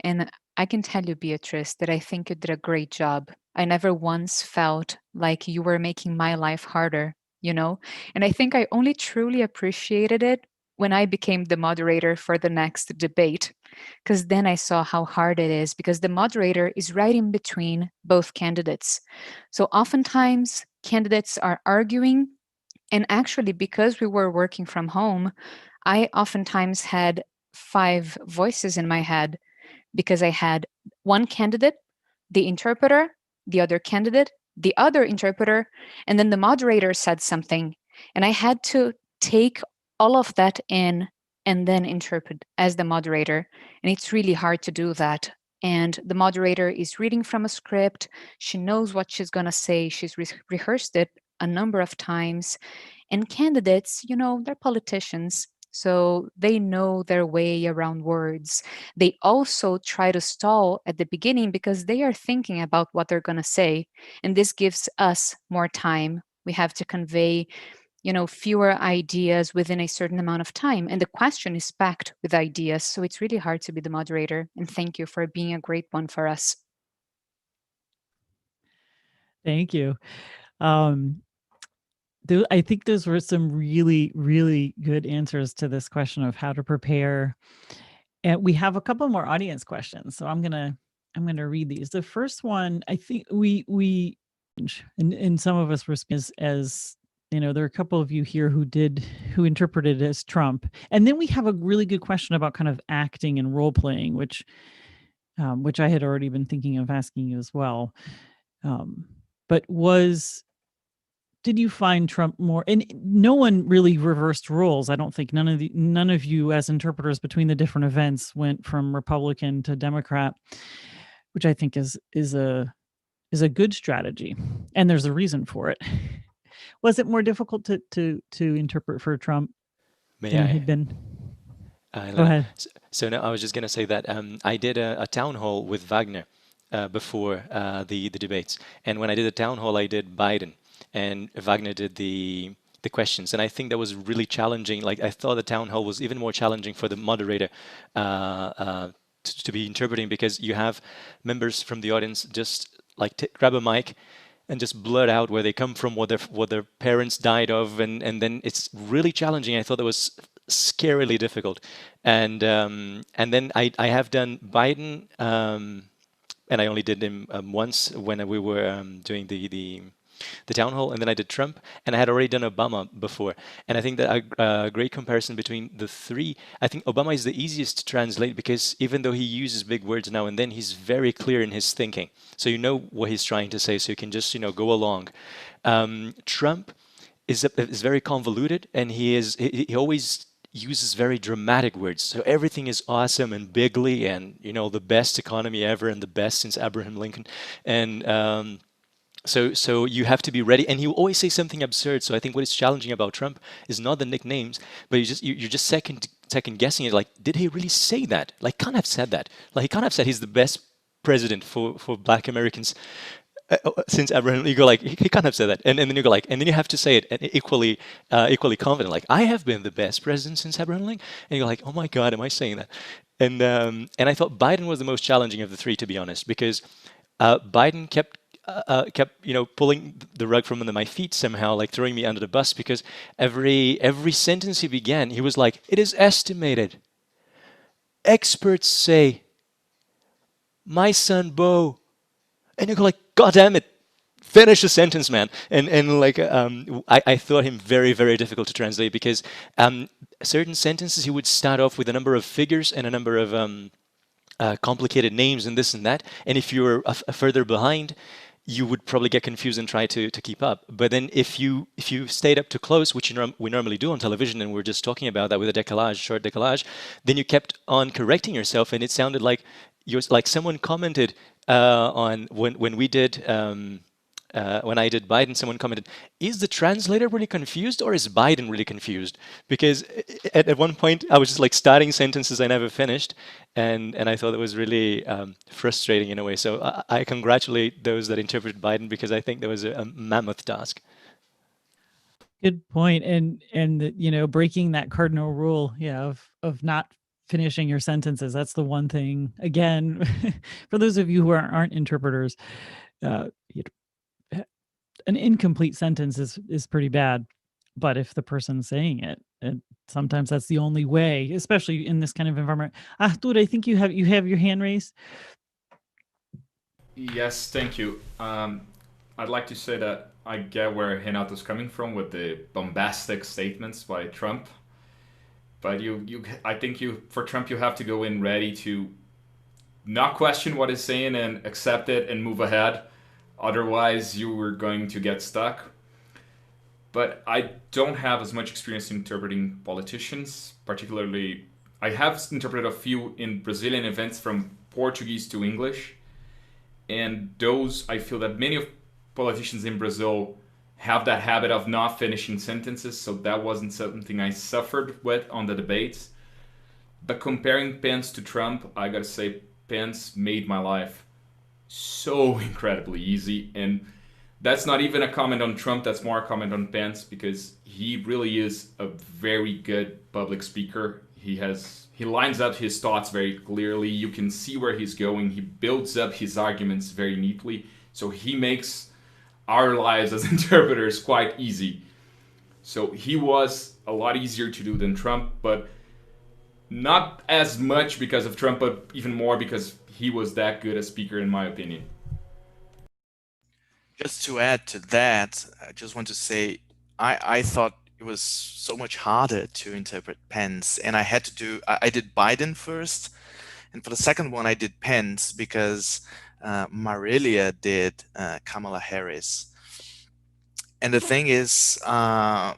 And I can tell you, Beatrice, that I think you did a great job. I never once felt like you were making my life harder, you know? And I think I only truly appreciated it when I became the moderator for the next debate, because then I saw how hard it is, because the moderator is right in between both candidates. So oftentimes, candidates are arguing. And actually, because we were working from home, I oftentimes had five voices in my head because I had one candidate, the interpreter, the other candidate, the other interpreter, and then the moderator said something. And I had to take all of that in and then interpret as the moderator. And it's really hard to do that. And the moderator is reading from a script. She knows what she's going to say. She's rehearsed it a number of times. And candidates, they're politicians. So they know their way around words. They also try to stall at the beginning because they are thinking about what they're going to say. And this gives us more time. We have to convey, fewer ideas within a certain amount of time. And the question is packed with ideas. So it's really hard to be the moderator. And thank you for being a great one for us. Thank you. I think those were some really, really good answers to this question of how to prepare. And we have a couple more audience questions, so I'm gonna read these. The first one, I think we and some of us were as there are a couple of you here who interpreted as Trump, and then we have a really good question about kind of acting and role playing, which I had already been thinking of asking you as well. But did you find Trump more? And no one really reversed roles. I don't think none of you as interpreters between the different events went from Republican to Democrat, which I think is a good strategy, and there's a reason for it. Was it more difficult to interpret for Trump May than it I? had been? Go Elena. ahead. So no, I was just going to say that I did a town hall with Wagner before the debates, and when I did the town hall, I did Biden, and Wagner did the questions, and I think that was really challenging. Like I thought the town hall was even more challenging for the moderator to be interpreting, because you have members from the audience just like grab a mic and just blurt out where they come from, what their parents died of, and then it's really challenging. I thought that was scarily difficult, and then I have done Biden, and I only did him once when we were doing the town hall, and then I did Trump, and I had already done Obama before. And I think that a great comparison between the three, I think Obama is the easiest to translate, because even though he uses big words now and then, he's very clear in his thinking. So you know what he's trying to say, so you can just go along. Trump is very convoluted, and he always uses very dramatic words. So everything is awesome and bigly, and the best economy ever, and the best since Abraham Lincoln, and so you have to be ready, and he will always say something absurd. So I think what is challenging about Trump is not the nicknames, but you're just second guessing it. Like, did he really say that? Like, can't have said that. Like, he can't have said he's the best president for Black Americans since Abraham. You go like, he can't have said that, and then you go like, and then you have to say it equally confident. Like, I have been the best president since Abraham Lincoln, and you're like, oh my God, am I saying that? And I thought Biden was the most challenging of the three, to be honest, because Biden kept pulling the rug from under my feet somehow, like throwing me under the bus, because every sentence he began, he was like, it is estimated. Experts say, my son Bo. And you go like, God damn it, finish the sentence, man. And like, I thought him very, very difficult to translate, because certain sentences he would start off with a number of figures and a number of complicated names and this and that. And if you're further behind, you would probably get confused and try to keep up. But then if you stayed up too close, which we normally do on television, and we're just talking about that with a décalage, short décalage, then you kept on correcting yourself, and it sounded like someone commented on when we did. When I did Biden, someone commented, "Is the translator really confused, or is Biden really confused?" Because at one point I was just like starting sentences I never finished, and I thought it was really frustrating in a way. So I congratulate those that interpreted Biden, because I think that was a mammoth task. Good point. And you know, breaking that cardinal rule, yeah, of not finishing your sentences. That's the one thing. Again, for those of you who aren't interpreters, an incomplete sentence is pretty bad. But if the person's saying it, sometimes that's the only way, especially in this kind of environment. Arthur, I think you have your hand raised. Yes, thank you. I'd like to say that I get where Renato's coming from with the bombastic statements by Trump. But I think for Trump, you have to go in ready to not question what he's saying and accept it and move ahead. Otherwise, you were going to get stuck. But I don't have as much experience interpreting politicians, particularly. I have interpreted a few in Brazilian events from Portuguese to English. And those, I feel that many of politicians in Brazil have that habit of not finishing sentences, so that wasn't something I suffered with on the debates. But comparing Pence to Trump, I gotta say Pence made my life so incredibly easy. And that's not even a comment on Trump, that's more a comment on Pence, because he really is a very good public speaker. He lines up his thoughts very clearly. You can see where he's going. He builds up his arguments very neatly. So he makes our lives as interpreters quite easy. So he was a lot easier to do than Trump, but not as much because of Trump, but even more because he was that good a speaker, in my opinion. Just to add to that, I just want to say I thought it was so much harder to interpret Pence, and I did Biden first, and for the second one I did Pence because Marilia did Kamala Harris. And the thing is, I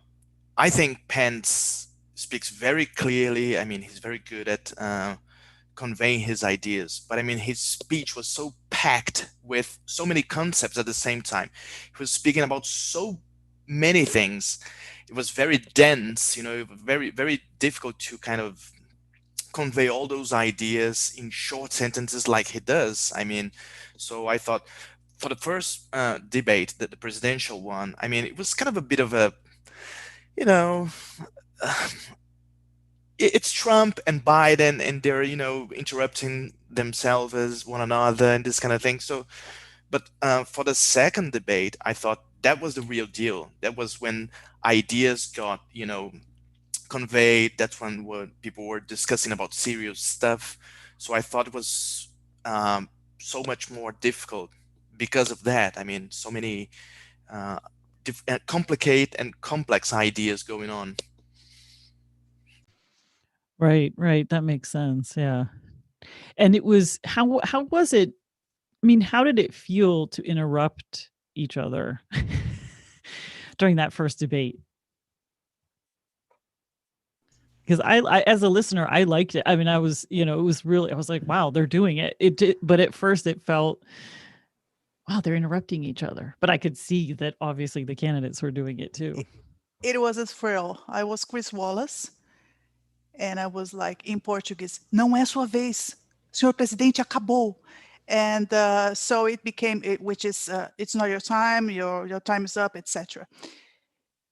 think Pence speaks very clearly. I mean, he's very good at conveying his ideas, but I mean, his speech was so packed with so many concepts at the same time. He was speaking about so many things. It was very dense, very, very difficult to kind of convey all those ideas in short sentences like he does. I mean, so I thought for the first debate, the presidential one, I mean, it was kind of a bit of a, it's Trump and Biden, and they're interrupting themselves as one another and this kind of thing. So, but for the second debate, I thought that was the real deal. That was when ideas got conveyed. That's when people were discussing about serious stuff. So I thought it was so much more difficult because of that. I mean, so many complicated and complex ideas going on. Right. That makes sense. Yeah. And it was how was it? I mean, how did it feel to interrupt each other during that first debate? Because I as a listener, I liked it. I mean, I was, it was really, I was like, wow, they're doing it. But at first it felt, wow, they're interrupting each other. But I could see that obviously the candidates were doing it too. It was a thrill. I was Chris Wallace, and I was like in Portuguese, não é sua vez, senhor presidente, acabou. And so it became, which is, it's not your time, your time is up, etc.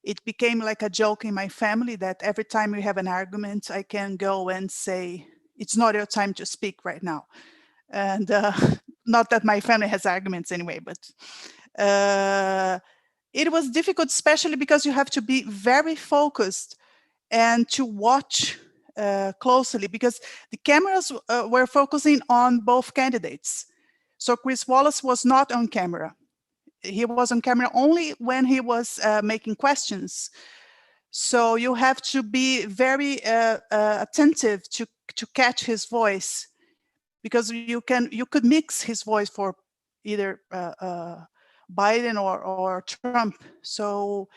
It became like a joke in my family that every time we have an argument, I can go and say, it's not your time to speak right now. And not that my family has arguments anyway, but it was difficult, especially because you have to be very focused and to watch closely, because the cameras were focusing on both candidates. So Chris Wallace was not on camera. He was on camera only when he was making questions. So you have to be very attentive to catch his voice, because you could mix his voice for either Biden or Trump. So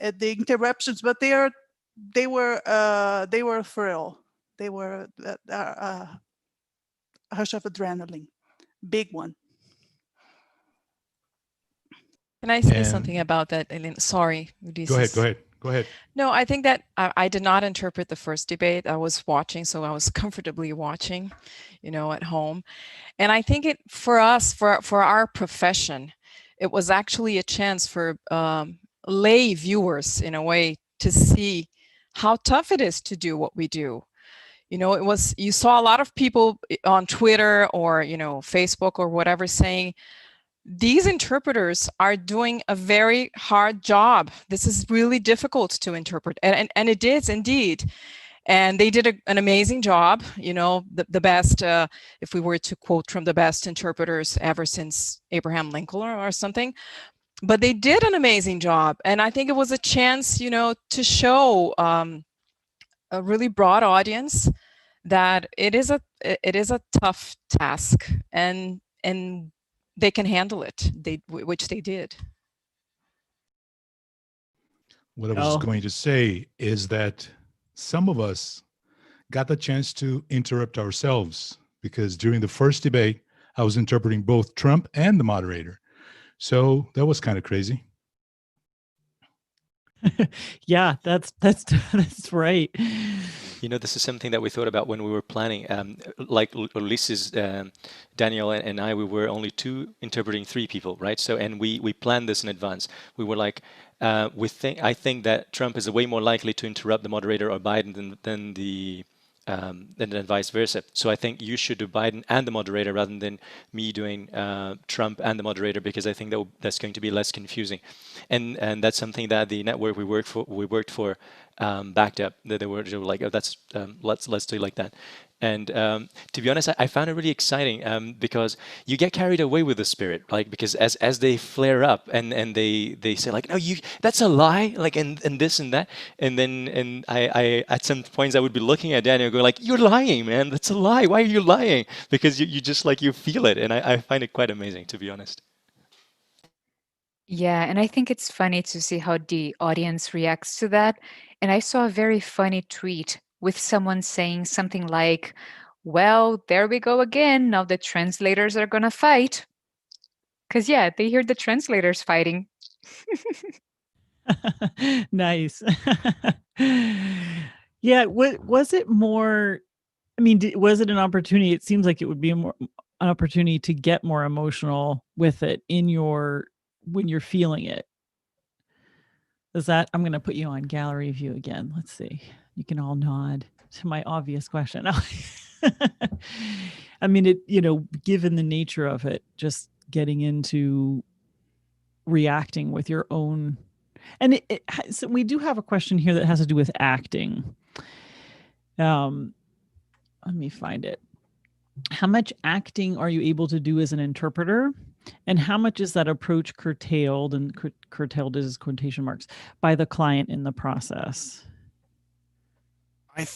the interruptions, but they were thrill. They were a rush of adrenaline, big one. Can I say And something about that, Elena? Sorry, Ulysses. Go ahead. No, I think that I did not interpret the first debate. I was watching, so I was comfortably watching, at home. And I think it for us, for our profession, it was actually a chance for lay viewers, in a way, to see how tough it is to do what we do. You saw a lot of people on Twitter or Facebook or whatever saying, these interpreters are doing a very hard job. This is really difficult to interpret. And it is indeed. And they did an amazing job, the best, if we were to quote from the best interpreters ever since Abraham Lincoln or something. But they did an amazing job. And I think it was a chance, to show a really broad audience that it is a tough task, and they can handle it, which they did. What I was going to say is that some of us got the chance to interrupt ourselves, because during the first debate, I was interpreting both Trump and the moderator. So that was kind of crazy. Yeah, that's right. This is something that we thought about when we were planning. Like Ulysses, Daniel, and I, we were only two interpreting three people, right? So, and we planned this in advance. We were like, I think that Trump is way more likely to interrupt the moderator or Biden than vice versa. So I think you should do Biden and the moderator rather than me doing Trump and the moderator, because I think that's going to be less confusing. And that's something that the network we worked for backed up. That they were like, oh, that's let's do it like that. And to be honest, I found it really exciting because you get carried away with the spirit, like, because as they flare up and they say like, no, that's a lie, like, and this and that, and I at some points I would be looking at Daniel going like, you're lying, man, that's a lie. Why are you lying? Because you just like, you feel it, and I find it quite amazing, to be honest. Yeah, and I think it's funny to see how the audience reacts to that. And I saw a very funny tweet with someone saying something like, well, there we go again. Now the translators are going to fight. Because, yeah, they hear the translators fighting. Nice. Yeah, was it more, I mean, was it an opportunity? It seems like it would be an opportunity to get more emotional with it when you're feeling it. I'm going to put you on gallery view again. Let's see. You can all nod to my obvious question. I mean, given the nature of it, just getting into reacting with your own. And so we do have a question here that has to do with acting. Let me find it. How much acting are you able to do as an interpreter? And how much is that approach curtailed, and curtailed is quotation marks, by the client in the process? I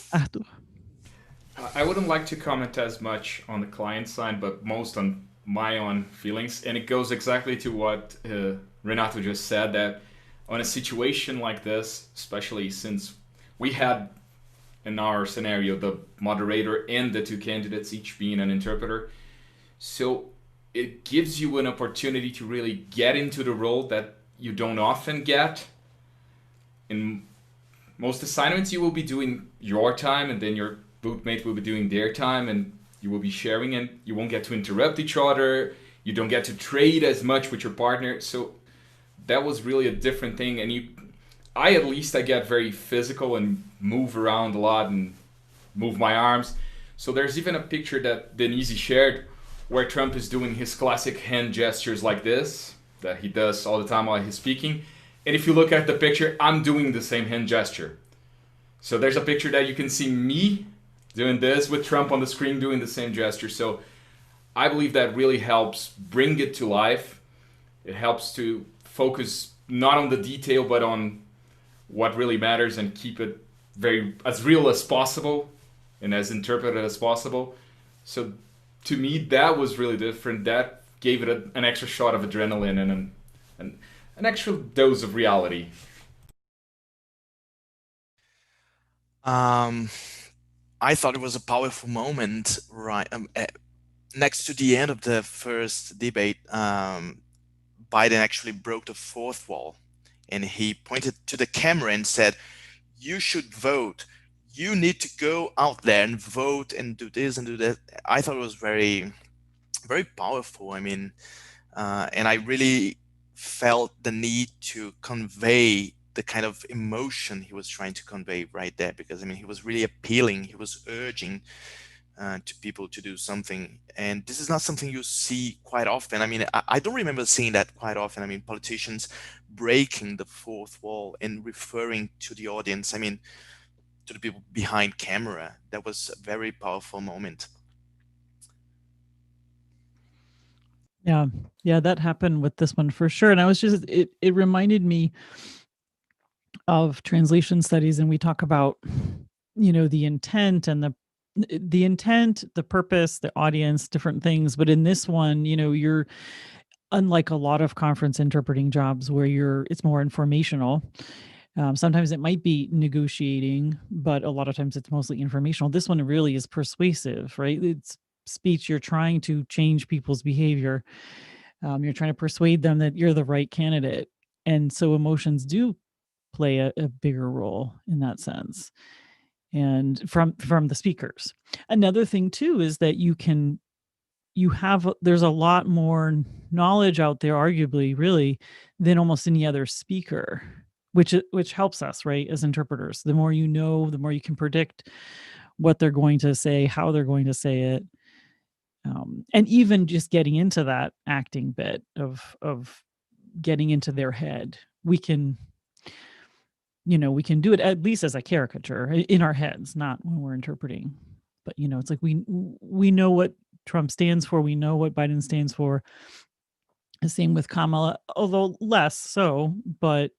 wouldn't like to comment as much on the client side, but most on my own feelings. And it goes exactly to what Renato just said, that on a situation like this, especially since we had in our scenario the moderator and the two candidates each being an interpreter, so it gives you an opportunity to really get into the role that you don't often get. In most assignments, you will be doing your time, and then your bootmate will be doing their time, and you will be sharing, and you won't get to interrupt each other. You don't get to trade as much with your partner. So that was really a different thing. And I get very physical and move around a lot and move my arms. So there's even a picture that Denise shared where Trump is doing his classic hand gestures like this, that he does all the time while he's speaking. And if you look at the picture, I'm doing the same hand gesture. So there's a picture that you can see me doing this with Trump on the screen doing the same gesture. So I believe that really helps bring it to life. It helps to focus not on the detail, but on what really matters, and keep it as real as possible and as interpreted as possible. So to me, that was really different. That gave it an extra shot of adrenaline and an extra dose of reality. I thought it was a powerful moment, right? Next to the end of the first debate, Biden actually broke the fourth wall, and he pointed to the camera and said, "You should vote. You need to go out there and vote and do this and do that." I thought it was very, very powerful. I mean, and I really felt the need to convey the kind of emotion he was trying to convey right there, because I mean, he was really appealing, he was urging to people to do something, and this is not something you see quite often. I mean, I don't remember seeing that quite often. I mean, politicians breaking the fourth wall and referring to the audience, I mean, to the people behind camera. That was a very powerful moment. Yeah, that happened with this one for sure. And I was just, it reminded me of translation studies, and we talk about, the intent and the intent, the purpose, the audience, different things. But in this one, you're, unlike a lot of conference interpreting jobs where it's more informational. Sometimes it might be negotiating, but a lot of times it's mostly informational. This one really is persuasive, right? It's speech. You're trying to change people's behavior. You're trying to persuade them that you're the right candidate. And so emotions do play a bigger role in that sense. And from the speakers. Another thing too is that there's a lot more knowledge out there, arguably, really, than almost any other speaker, which helps us, right, as interpreters. The more you know, the more you can predict what they're going to say, how they're going to say it. And even just getting into that acting bit of getting into their head, we can do it at least as a caricature in our heads, not when we're interpreting. But it's like we know what Trump stands for, we know what Biden stands for. The same with Kamala, although less so. But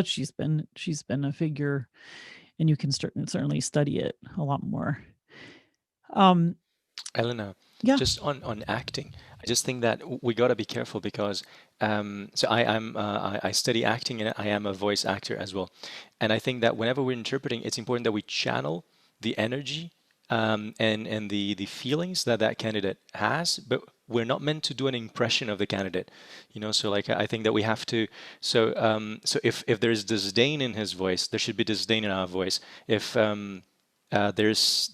she's been a figure, and you can certainly study it a lot more. Elena, Yeah. just on acting, I just think that we got to be careful because so I study acting and I am a voice actor as well, and I think that whenever we're interpreting, it's important that we channel the energy and the feelings that candidate has, but we're not meant to do an impression of the candidate, So like I think that we have to. So if there's disdain in his voice, there should be disdain in our voice. If there's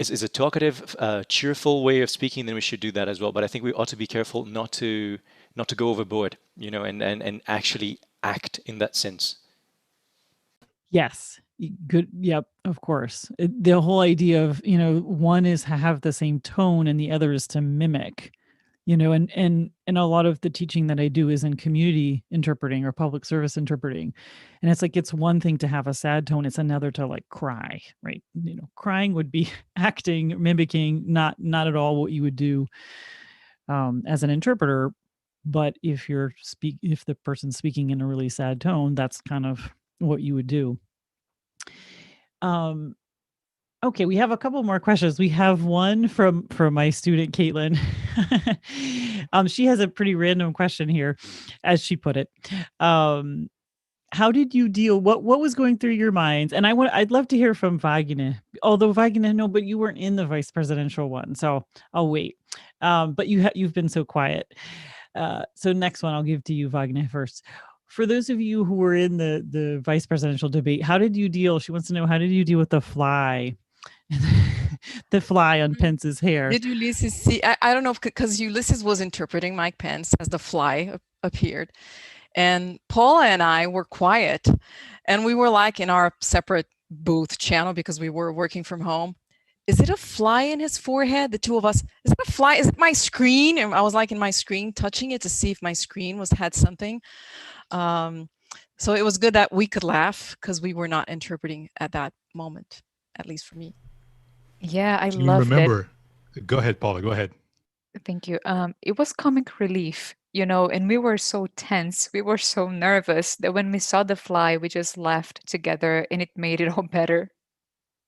is a talkative, cheerful way of speaking, then we should do that as well. But I think we ought to be careful not to go overboard, and actually act in that sense. Yes. Good. Yep. Of course. The whole idea of, one is to have the same tone and the other is to mimic, and a lot of the teaching that I do is in community interpreting or public service interpreting. And it's like, it's one thing to have a sad tone. It's another to like cry, right? Crying would be acting, mimicking, not at all what you would do as an interpreter. But if the person's speaking in a really sad tone, that's kind of what you would do. Okay, we have a couple more questions. We have one from my student Caitlin. She has a pretty random question here, as she put it. How did you deal? What was going through your minds? And I'd love to hear from Wagner. Although Wagner, no, but you weren't in the vice presidential one, so I'll wait. But you've been so quiet. So next one I'll give to you, Wagner, first. For those of you who were in the vice presidential debate, how did you deal? She wants to know, how did you deal with the fly? The fly on Pence's hair. Did Ulysses see? I don't know, because Ulysses was interpreting Mike Pence as the fly appeared. And Paula and I were quiet. And we were like in our separate booth channel because we were working from home. Is it a fly in his forehead? The two of us, is it a fly? Is it my screen? And I was like in my screen, touching it to see if my screen had something. So it was good that we could laugh because we were not interpreting at that moment, at least for me. Yeah, I Do you loved it. remember? Go ahead, Paula. Go ahead. Thank you. It was comic relief, and we were so tense. We were so nervous that when we saw the fly, we just laughed together and it made it all better.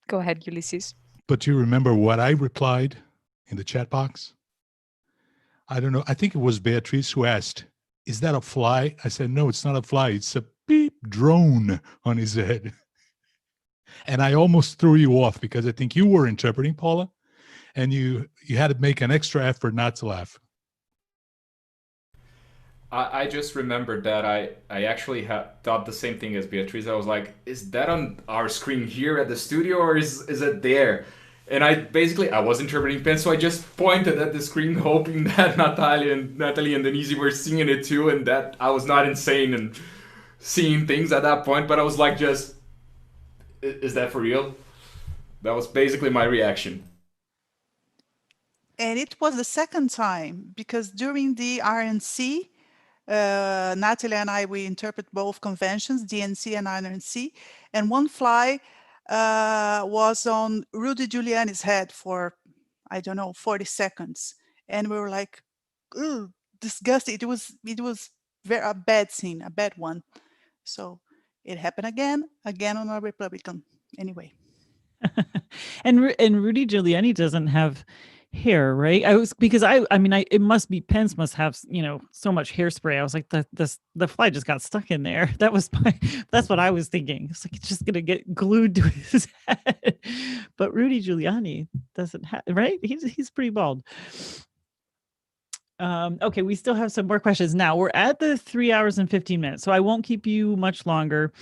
Go ahead, Ulysses. But do you remember what I replied in the chat box? I don't know. I think it was Beatrice who asked, "Is that a fly?" I said, "No, it's not a fly. It's a beep drone on his head." And I almost threw you off because I think you were interpreting, Paula, and you had to make an extra effort not to laugh. I just remembered that I actually thought the same thing as Beatriz. I was like, is that on our screen here at the studio or is it there? And I was interpreting pen, so I just pointed at the screen hoping that Natalie and Denise were seeing it too, and that I was not insane and seeing things at that point, but I was like, just, is that for real? That was basically my reaction. And it was the second time because during the RNC, Natalie and I, we interpret both conventions, DNC and RNC, and one fly was on Rudy Giuliani's head for, I don't know, 40 seconds. And we were like, ooh, disgusting. It was a bad scene, a bad one. So it happened again on a Republican. Anyway. And Rudy Giuliani doesn't have hair, right? It must be Pence must have, so much hairspray. I was like, the fly just got stuck in there. That's what I was thinking. It's like, it's just gonna get glued to his head. But Rudy Giuliani doesn't have, right? He's pretty bald. Okay, we still have some more questions. Now we're at the 3 hours and 15 minutes, so I won't keep you much longer.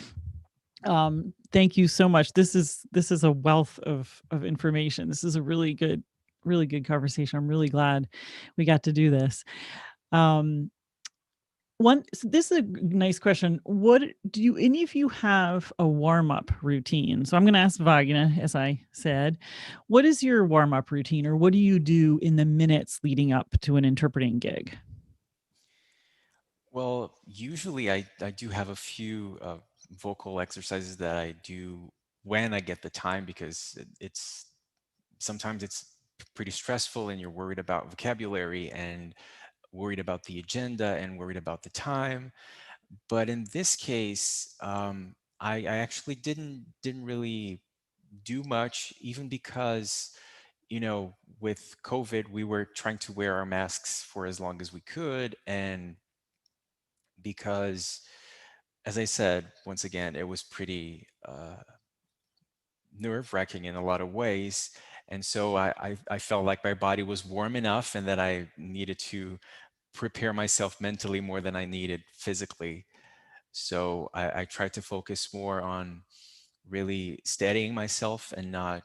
Thank you so much. This is a wealth of information. This is a really good conversation. I'm really glad we got to do this. This is a nice question. What do any of you have a warm-up routine? So I'm going to ask Wagner, as I said, what is your warm-up routine, or what do you do in the minutes leading up to an interpreting gig? Well, usually I do have a few vocal exercises that I do when I get the time, because sometimes it's pretty stressful and you're worried about vocabulary and worried about the agenda and worried about the time. But in this case, I actually didn't really do much, even because, with COVID, we were trying to wear our masks for as long as we could. And because, as I said, once again, it was pretty nerve-wracking in a lot of ways. And so I felt like my body was warm enough and that I needed to prepare myself mentally more than I needed physically. So I tried to focus more on really steadying myself and not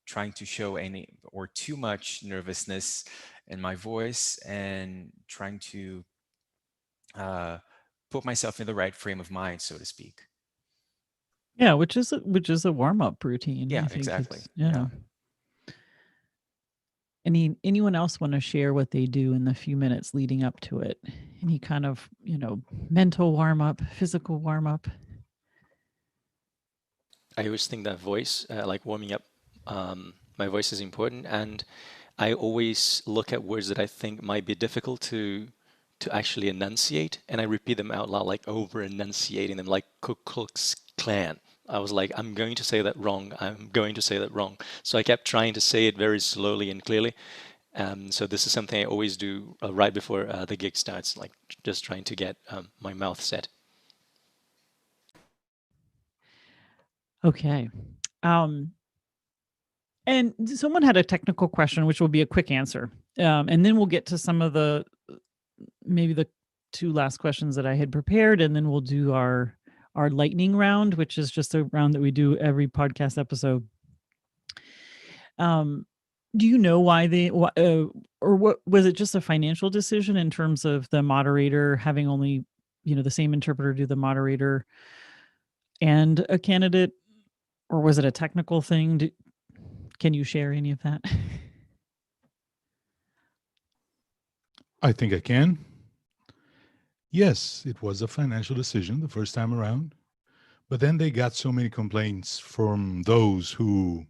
trying to show any or too much nervousness in my voice, and trying to put myself in the right frame of mind, so to speak. Yeah, which is a warm-up routine. Yeah, I think exactly. Yeah. Anyone else want to share what they do in the few minutes leading up to it? Any kind of, mental warm-up, physical warm-up? I always think that voice, like warming up, my voice is important, and I always look at words that I think might be difficult to actually enunciate, and I repeat them out loud, like over enunciating them, like Ku Klux Klan. I was like, I'm going to say that wrong. I'm going to say that wrong. So I kept trying to say it very slowly and clearly. So this is something I always do right before the gig starts, like just trying to get my mouth set. Okay. And someone had a technical question, which will be a quick answer. And then we'll get to some of maybe the two last questions that I had prepared, and then we'll do our lightning round, which is just a round that we do every podcast episode. Do you know why or what was it? Just a financial decision in terms of the moderator having only, the same interpreter do the moderator and a candidate, or was it a technical thing? Can you share any of that? I think I can. Yes, it was a financial decision the first time around, but then they got so many complaints from those who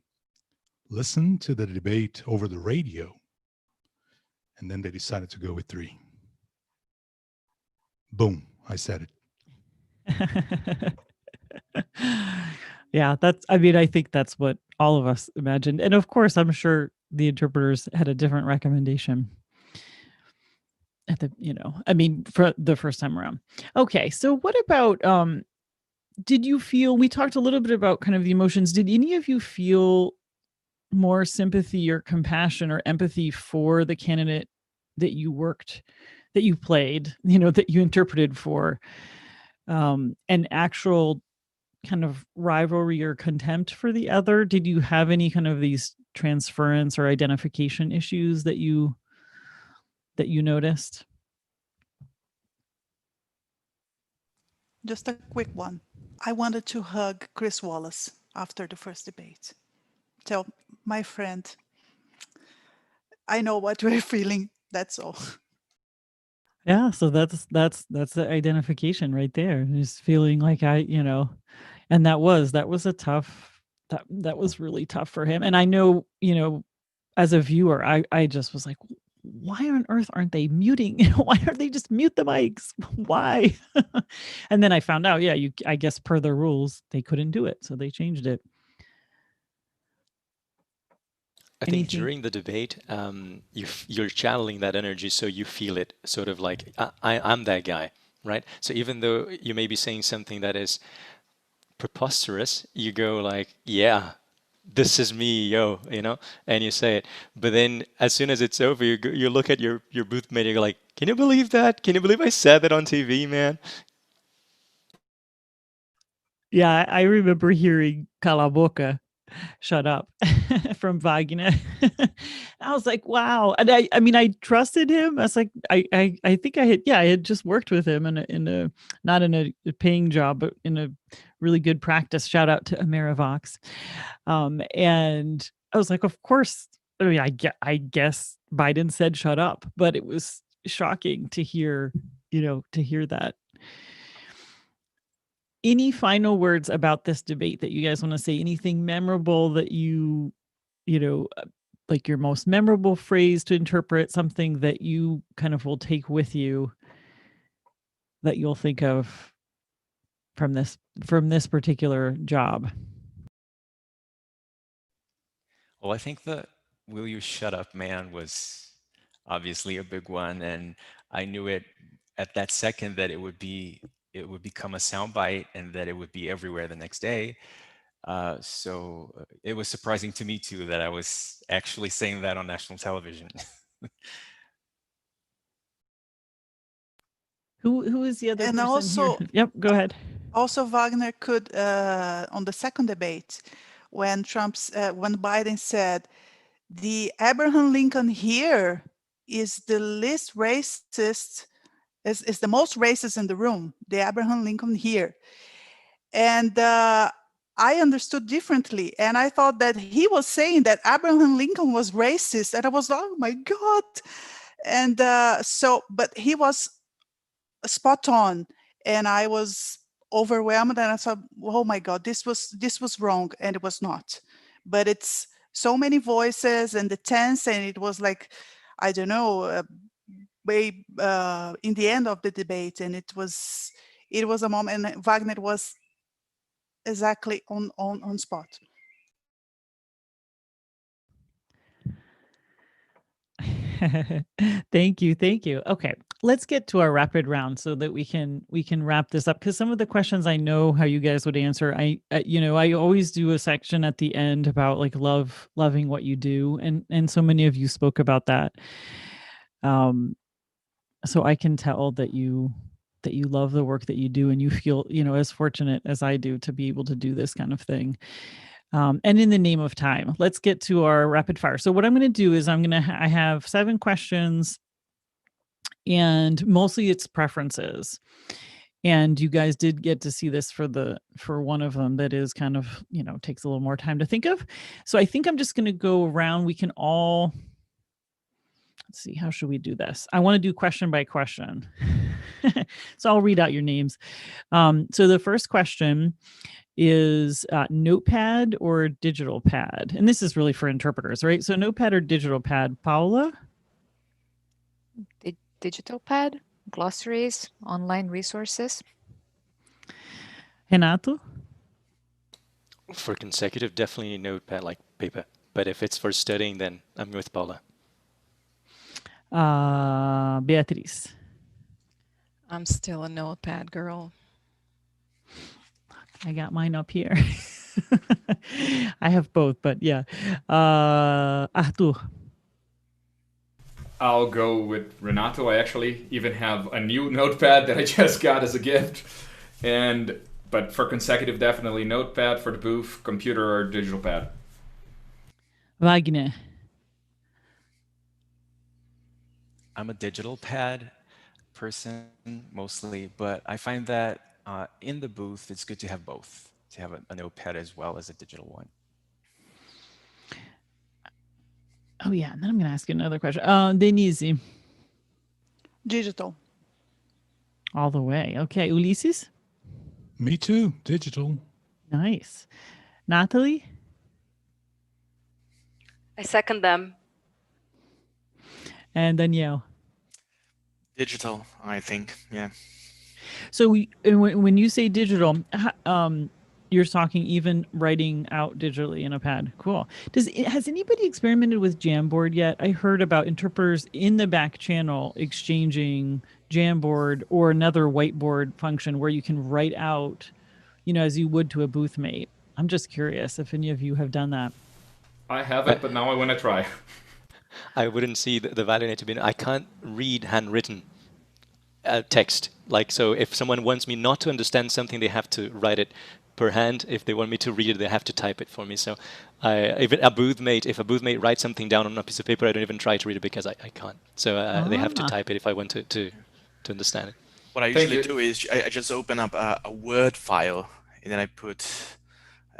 listened to the debate over the radio, and then they decided to go with 3. Boom, I said it. Yeah, I think that's what all of us imagined. And of course, I'm sure the interpreters had a different recommendation. at the, I mean, for the first time around. Okay, so what about did you feel, we talked a little bit about kind of the emotions, did any of you feel more sympathy or compassion or empathy for the candidate that you played, that you interpreted for, an actual kind of rivalry or contempt for the other? Did you have any kind of these transference or identification issues that you noticed? Just a quick one. I wanted to hug Chris Wallace after the first debate. Tell my friend, I know what you're feeling. That's all. Yeah, so that's the identification right there. Just feeling like and that was a tough, that was really tough for him. And I know, as a viewer, I just was like, why on earth aren't they muting? Why aren't they just mute the mics? Why? And then I found out, yeah, I guess per the rules, they couldn't do it. So they changed it. I think during the debate, you're channeling that energy, so you feel it sort of like, I'm that guy, right? So even though you may be saying something that is preposterous, you go like, yeah, this is me, yo, and you say it. But then as soon as it's over, you look at your booth mate, and you're like, can you believe that? Can you believe I said that on TV, man? Yeah, I remember hearing Cala Boca, shut up, from Wagner. I was like, wow. And I mean, I trusted him. I was like, I think I had just worked with him in a not in a paying job, but in a really good practice. Shout out to Amerivox. And I was like, of course, I mean, I guess Biden said shut up, but it was shocking to hear, that. Any final words about this debate that you guys want to say? Anything memorable that like your most memorable phrase to interpret, something that you kind of will take with you that you'll think of from this particular job? Well, I think the "Will you shut up, man" was obviously a big one, and I knew it at that second that it would become a soundbite and that it would be everywhere the next day. So it was surprising to me too that I was actually saying that on national television. Who is the other And person also, here? Yep, go ahead. Also, Wagner could, on the second debate, when Biden said, the Abraham Lincoln here is the least racist, is the most racist in the room, the Abraham Lincoln here. And I understood differently. And I thought that he was saying that Abraham Lincoln was racist. And I was like, oh my God. And but he was spot on. And I was overwhelmed, and I thought, oh my God, this was wrong, and it was not. But it's so many voices and the tense, and it was like, I don't know, way in the end of the debate, and it was a moment, and Wagner was exactly on spot. Thank you. Okay, let's get to our rapid round so that we can wrap this up, because some of the questions I know how you guys would answer. I always do a section at the end about like loving what you do, and so many of you spoke about that. So I can tell that you love the work that you do, and you feel as fortunate as I do to be able to do this kind of thing. And in the name of time, let's get to our rapid fire. So what I'm going to do is I have 7 questions, and mostly it's preferences. And you guys did get to see this for one of them that is kind of, takes a little more time to think of. So I think I'm just going to go around. We can all, let's see, how should we do this? I want to do question by question. So I'll read out your names. So the first question is notepad or digital pad? And this is really for interpreters, right? So notepad or digital pad? Paula? Digital pad, glossaries, online resources. Renato? For consecutive, definitely notepad, like paper. But if it's for studying, then I'm with Paula. Beatriz. I'm still a notepad girl. I got mine up here. I have both, but yeah. Arthur. I'll go with Renato. I actually even have a new notepad that I just got as a gift. But for consecutive, definitely notepad. For the booth, computer or digital pad. Wagner. I'm a digital pad person mostly, but I find that in the booth, it's good to have both, to have a notepad as well as a digital one. Oh, yeah. And then I'm going to ask you another question. Denise. Digital. All the way. Okay. Ulysses? Me too. Digital. Nice. Natalie? I second them. And Danielle? Digital, I think. Yeah. So when you say digital, you're talking even writing out digitally in a pad. Cool. Has anybody experimented with Jamboard yet? I heard about interpreters in the back channel exchanging Jamboard or another whiteboard function where you can write out, as you would to a booth mate. I'm just curious if any of you have done that. I haven't, but now I want to try. I wouldn't see the value in it to be. I can't read handwritten text. So if someone wants me not to understand something, they have to write it per hand. If they want me to read it, they have to type it for me. So if a booth mate writes something down on a piece of paper, I don't even try to read it because I can't. So they have to type it if I want to understand it. What I usually do is I just open up a Word file and then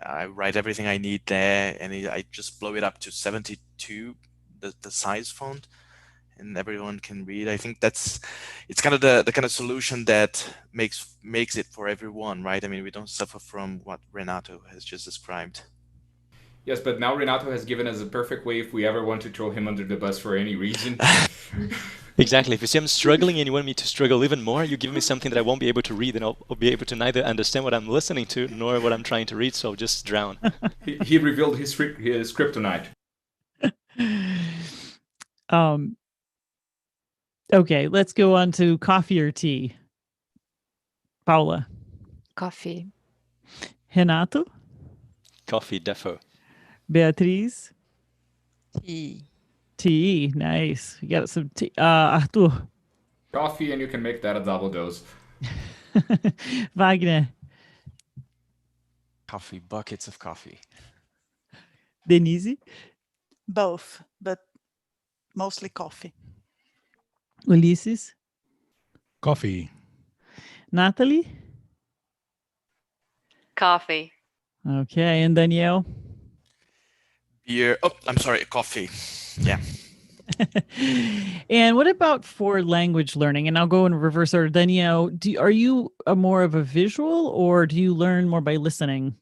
I write everything I need there, and I just blow it up to 72, the size font, and everyone can read. I think it's kind of the kind of solution that makes it for everyone, right? I mean, we don't suffer from what Renato has just described. Yes, but now Renato has given us a perfect way if we ever want to throw him under the bus for any reason. Exactly. If you see I'm struggling and you want me to struggle even more, you give me something that I won't be able to read, and I'll be able to neither understand what I'm listening to nor what I'm trying to read, so I'll just drown. He revealed his kryptonite. Okay, let's go on to coffee or tea. Paula. Coffee. Renato. Coffee, defo. Beatriz. Tea. Tea, nice. You got some tea. Arthur. Coffee, and you can make that a double dose. Wagner. Coffee, buckets of coffee. Denise. Both, but mostly coffee. Ulysses. Coffee. Natalie. Coffee. Okay, and Danielle. Beer. Oh, I'm sorry, coffee. Yeah. And what about for language learning? And I'll go in reverse order. Danielle, are you more of a visual, or do you learn more by listening?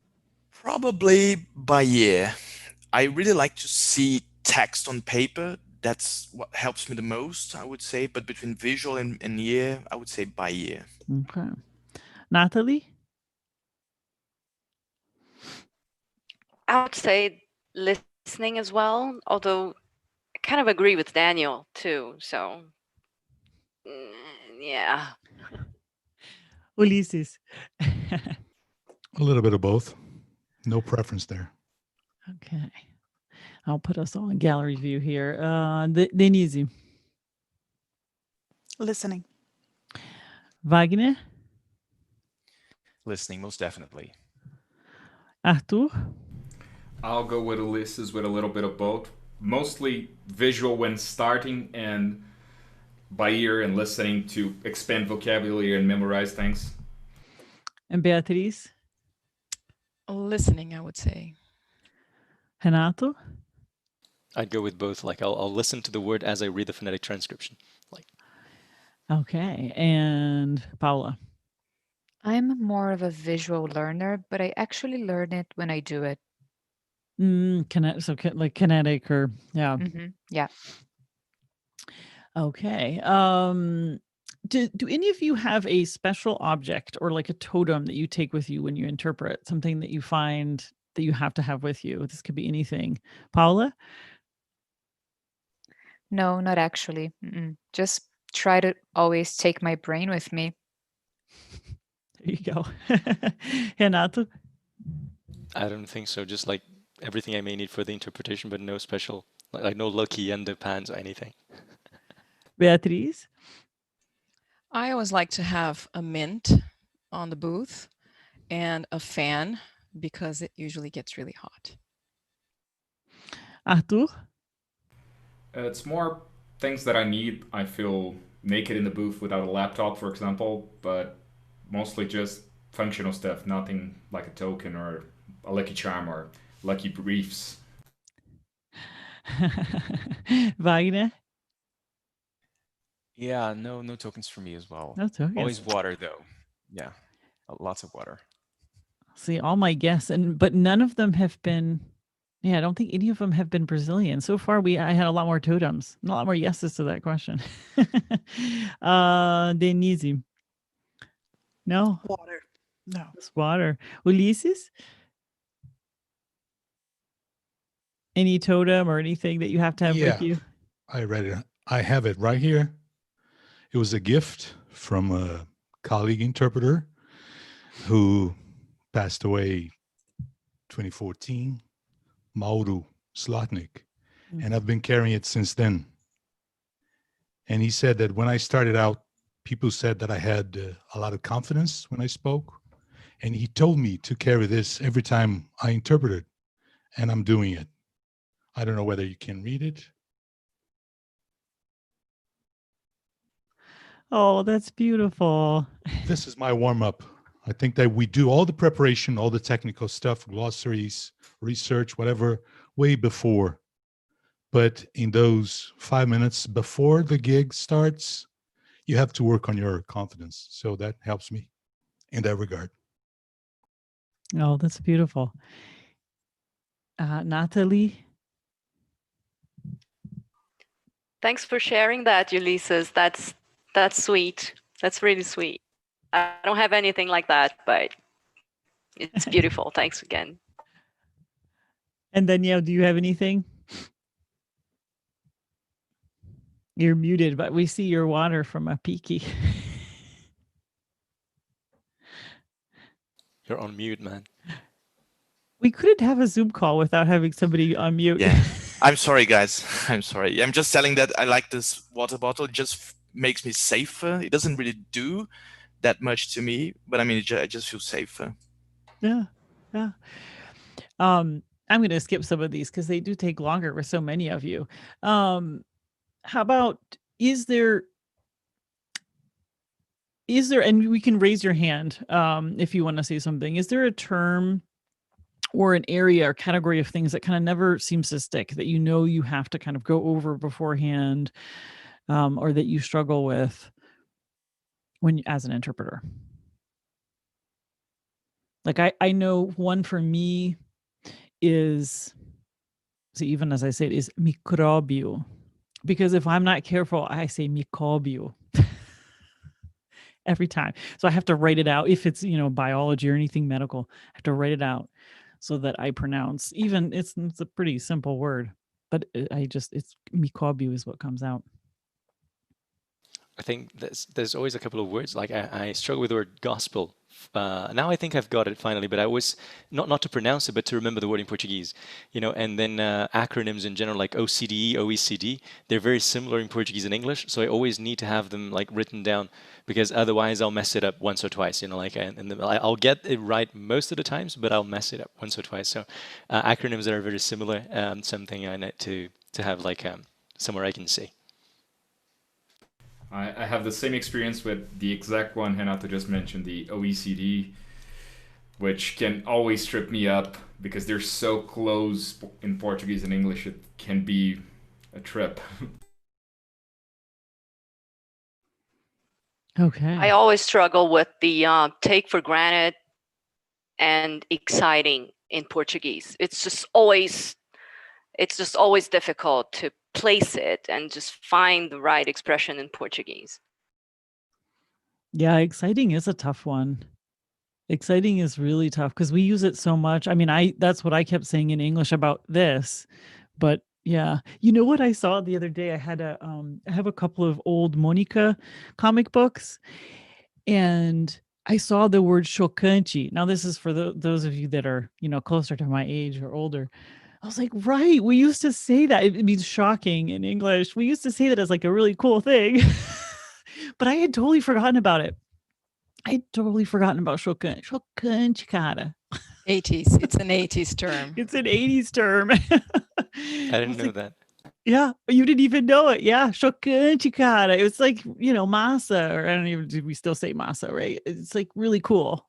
Probably by ear. I really like to see text on paper. That's what helps me the most, I would say. But between visual and ear, I would say by ear. Okay. Natalie? I would say listening as well, although I kind of agree with Daniel too. So, yeah. Ulysses. A little bit of both. No preference there. Okay. I'll put us all in gallery view here. Denise. Listening. Wagner. Listening, most definitely. Arthur. I'll go with Ulysses with a little bit of both. Mostly visual when starting, and by ear and listening to expand vocabulary and memorize things. And Beatriz. Listening, I would say. Renato. I'd go with both. I'll listen to the word as I read the phonetic transcription. Okay, and Paula. I'm more of a visual learner, but I actually learn it when I do it. Like kinetic, or yeah. Yeah. Okay. Do any of you have a special object or like a totem that you take with you when you interpret, something that you find that you have to have with you? This could be anything. Paula? No, not actually. Just try to always take my brain with me. There you go. Renato? I don't think so. Just like everything I may need for the interpretation, but no special, like no lucky underpants or anything. Beatriz? I always like to have a mint on the booth and a fan because it usually gets really hot. Arthur? It's more things that I need. I feel naked in the booth without a laptop, for example, but mostly just functional stuff, nothing like a token or a lucky charm or lucky briefs. Wagner? Yeah, no tokens for me as well. No tokens. Always water though. Yeah, lots of water. See, all my guests, but none of them have been. Yeah, I don't think any of them have been Brazilian so far. I had a lot more totems, a lot more yeses to that question. Denise? No, Water. No. it's water. Ulysses? Any totem or anything that you have to have with you? I read it. I have it right here. It was a gift from a colleague interpreter who passed away 2014, Mauro Slotnick, and I've been carrying it since then. And he said that when I started out, people said that I had a lot of confidence when I spoke, and he told me to carry this every time I interpreted, and I'm doing it. I don't know whether you can read it. Oh, that's beautiful. This is my warm-up. I think that we do all the preparation, all the technical stuff, glossaries, research, whatever, way before. But in those 5 minutes before the gig starts, you have to work on your confidence. So that helps me in that regard. Oh, that's beautiful. Natalie? Thanks for sharing that, Ulysses. That's sweet. That's really sweet. I don't have anything like that, but it's beautiful. Thanks again. And Danielle, do you have anything? You're muted, but we see your water from a peaky. You're on mute, man. We couldn't have a Zoom call without having somebody on mute. Yeah. I'm sorry, guys. I'm sorry. I'm just telling that I like this water bottle. It just makes me safer. It doesn't really do that much to me, but I mean, I just feel safer. Yeah. I'm going to skip some of these because they do take longer with so many of you. How about, is there, and we can raise your hand if you want to say something, is there a term or an area or category of things that kind of never seems to stick, that you have to kind of go over beforehand, or that you struggle with as an interpreter? Like I know one for me is, so even as I say it, is micróbio, because if I'm not careful, I say micróbio every time. So I have to write it out. If it's, biology or anything medical, I have to write it out so that I pronounce, even it's a pretty simple word, but it's micróbio is what comes out. I think there's always a couple of words, like I struggle with the word gospel. Now I think I've got it finally, but I always, not to pronounce it, but to remember the word in Portuguese, and then acronyms in general, like OCDE, OECD, they're very similar in Portuguese and English, so I always need to have them like written down, because otherwise I'll mess it up once or twice, I'll get it right most of the times, but I'll mess it up once or twice. So acronyms that are very similar, something I need to have like somewhere I can see. I have the same experience with the exact one Renato just mentioned, the OECD, which can always trip me up because they're so close in Portuguese and English. It can be a trip. Okay. I always struggle with the take for granted and exciting in Portuguese. It's just always difficult to place it and just find the right expression in Portuguese. Yeah, exciting is a tough one. Exciting is really tough because we use it so much. I mean, that's what I kept saying in English about this, but Yeah. You know what I saw the other day? I have a couple of old Monica comic books, and I saw the word chocante. Now, this is for those of you that are, closer to my age or older. I was like, right, we used to say that. It means shocking in English. We used to say that as like a really cool thing. But I had totally forgotten about it. I had totally forgotten about chocante. Chocante, cara. 80s. It's an 80s term. It's an 80s term. I I didn't was know like, that. yeah, you didn't even know it. Yeah, chocante, cara. It was like, masa, or I don't even, do we still say masa, right? It's like really cool.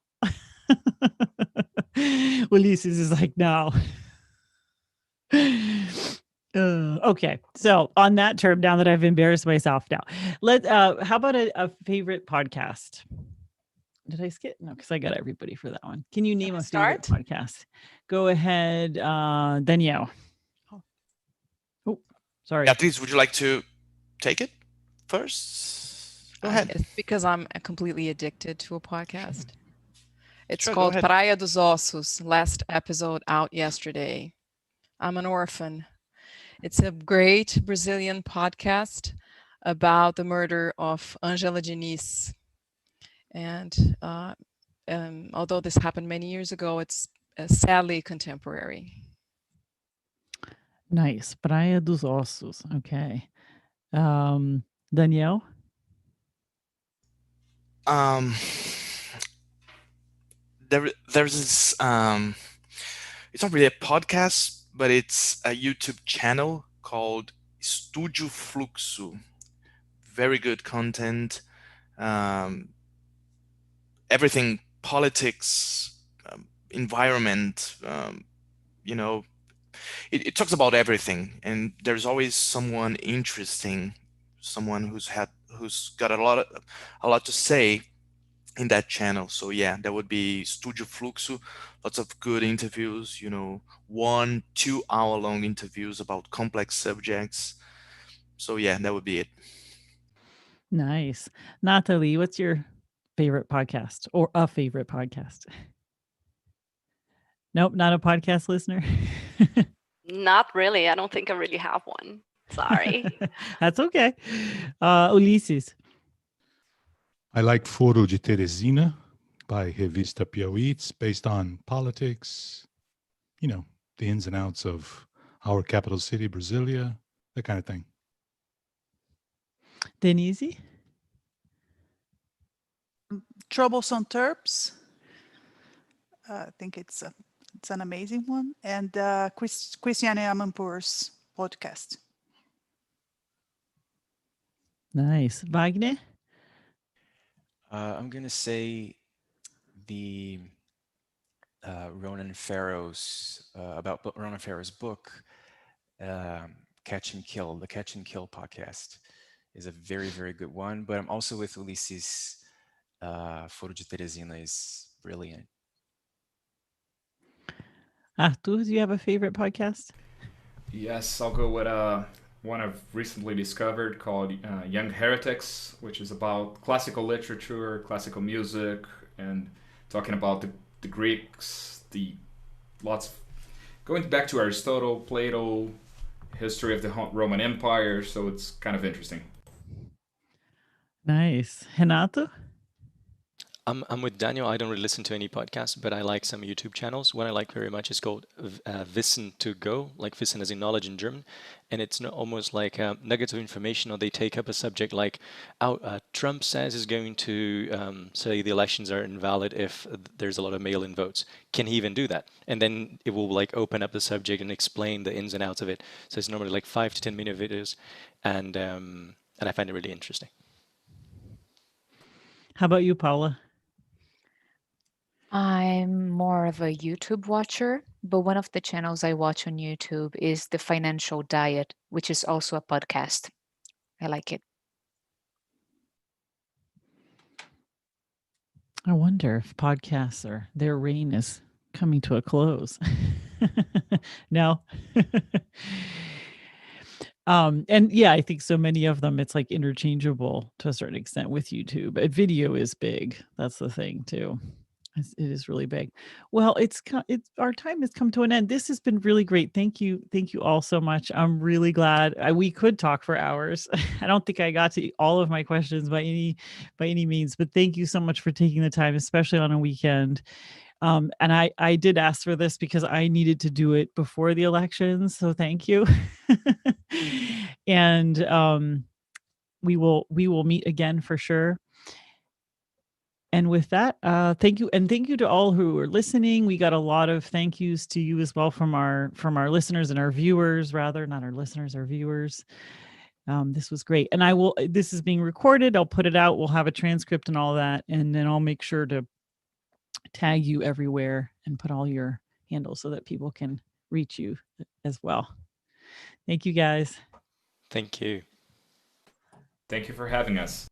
Ulysses is like, no. Okay, so on that term, now that I've embarrassed myself, now how about a favorite podcast? Did I skip? No, because I got everybody for that one. Can you name a favorite podcast? Go ahead, Danielle. Oh, sorry. Beatriz, would you like to take it first? Go ahead. Yes, because I'm completely addicted to a podcast. It's Sure, go called ahead. Praia dos Ossos. Last episode out yesterday. I'm an orphan. It's a great Brazilian podcast about the murder of Angela Diniz. And although this happened many years ago, it's sadly contemporary. Nice. Praia dos Ossos. Okay. Danielle? There's this it's not really a podcast, but it's a YouTube channel called Studio Fluxo. Very good content. Everything politics, environment, it talks about everything, and there's always someone interesting, someone who's got a lot to say in that channel. So yeah, that would be Studio Fluxo. Lots of good interviews, 1-2 hour long interviews about complex subjects. So yeah, that would be it. Nice. Natalie, what's your favorite podcast or a favorite podcast? Nope, not a podcast listener. Not really. I don't think I really have one. Sorry. That's okay. Ulysses. I like Foro de Teresina by Revista Piauí. It's based on politics, the ins and outs of our capital city, Brasilia, that kind of thing. Denise? Troublesome Terps. I think it's an amazing one. And Christiane Amanpour's podcast. Nice. Wagner? I'm going to say the Ronan Farrow's, about Ronan Farrow's book, Catch and Kill. The Catch and Kill podcast is a very, very good one. But I'm also with Ulysses. Foro de Teresina is brilliant. Arthur, do you have a favorite podcast? Yes, I'll go with one I've recently discovered called Young Heretics, which is about classical literature, classical music, and talking about the Greeks, going back to Aristotle, Plato, history of the Roman Empire. So it's kind of interesting. Nice. Renato? I'm with Daniel. I don't really listen to any podcasts, but I like some YouTube channels. One I like very much is called Wissen to Go, like Wissen as in knowledge in German. And it's almost like nuggets of information, or they take up a subject like, Trump says he's going to say the elections are invalid if there's a lot of mail-in votes. Can he even do that? And then it will like open up the subject and explain the ins and outs of it. So it's normally like 5 to 10 minute videos, and I find it really interesting. How about you, Paula? I'm more of a YouTube watcher, but one of the channels I watch on YouTube is The Financial Diet, which is also a podcast. I like it. I wonder if podcasts their reign is coming to a close. No. And yeah, I think so many of them, it's like interchangeable to a certain extent with YouTube. But video is big. That's the thing too. It is really big. Well, it's our time has come to an end. This has been really great. Thank you all so much. I'm really glad we could talk for hours. I don't think I got to all of my questions by any means, but thank you so much for taking the time, especially on a weekend. And I did ask for this because I needed to do it before the elections, so thank you. And we will meet again for sure. And with that, thank you, and thank you to all who are listening. We got a lot of thank yous to you as well from our listeners and our viewers, rather, not our listeners, our viewers. This was great, and this is being recorded. I'll put it out. We'll have a transcript and all that, and then I'll make sure to tag you everywhere and put all your handles so that people can reach you as well. Thank you, guys. Thank you. Thank you for having us.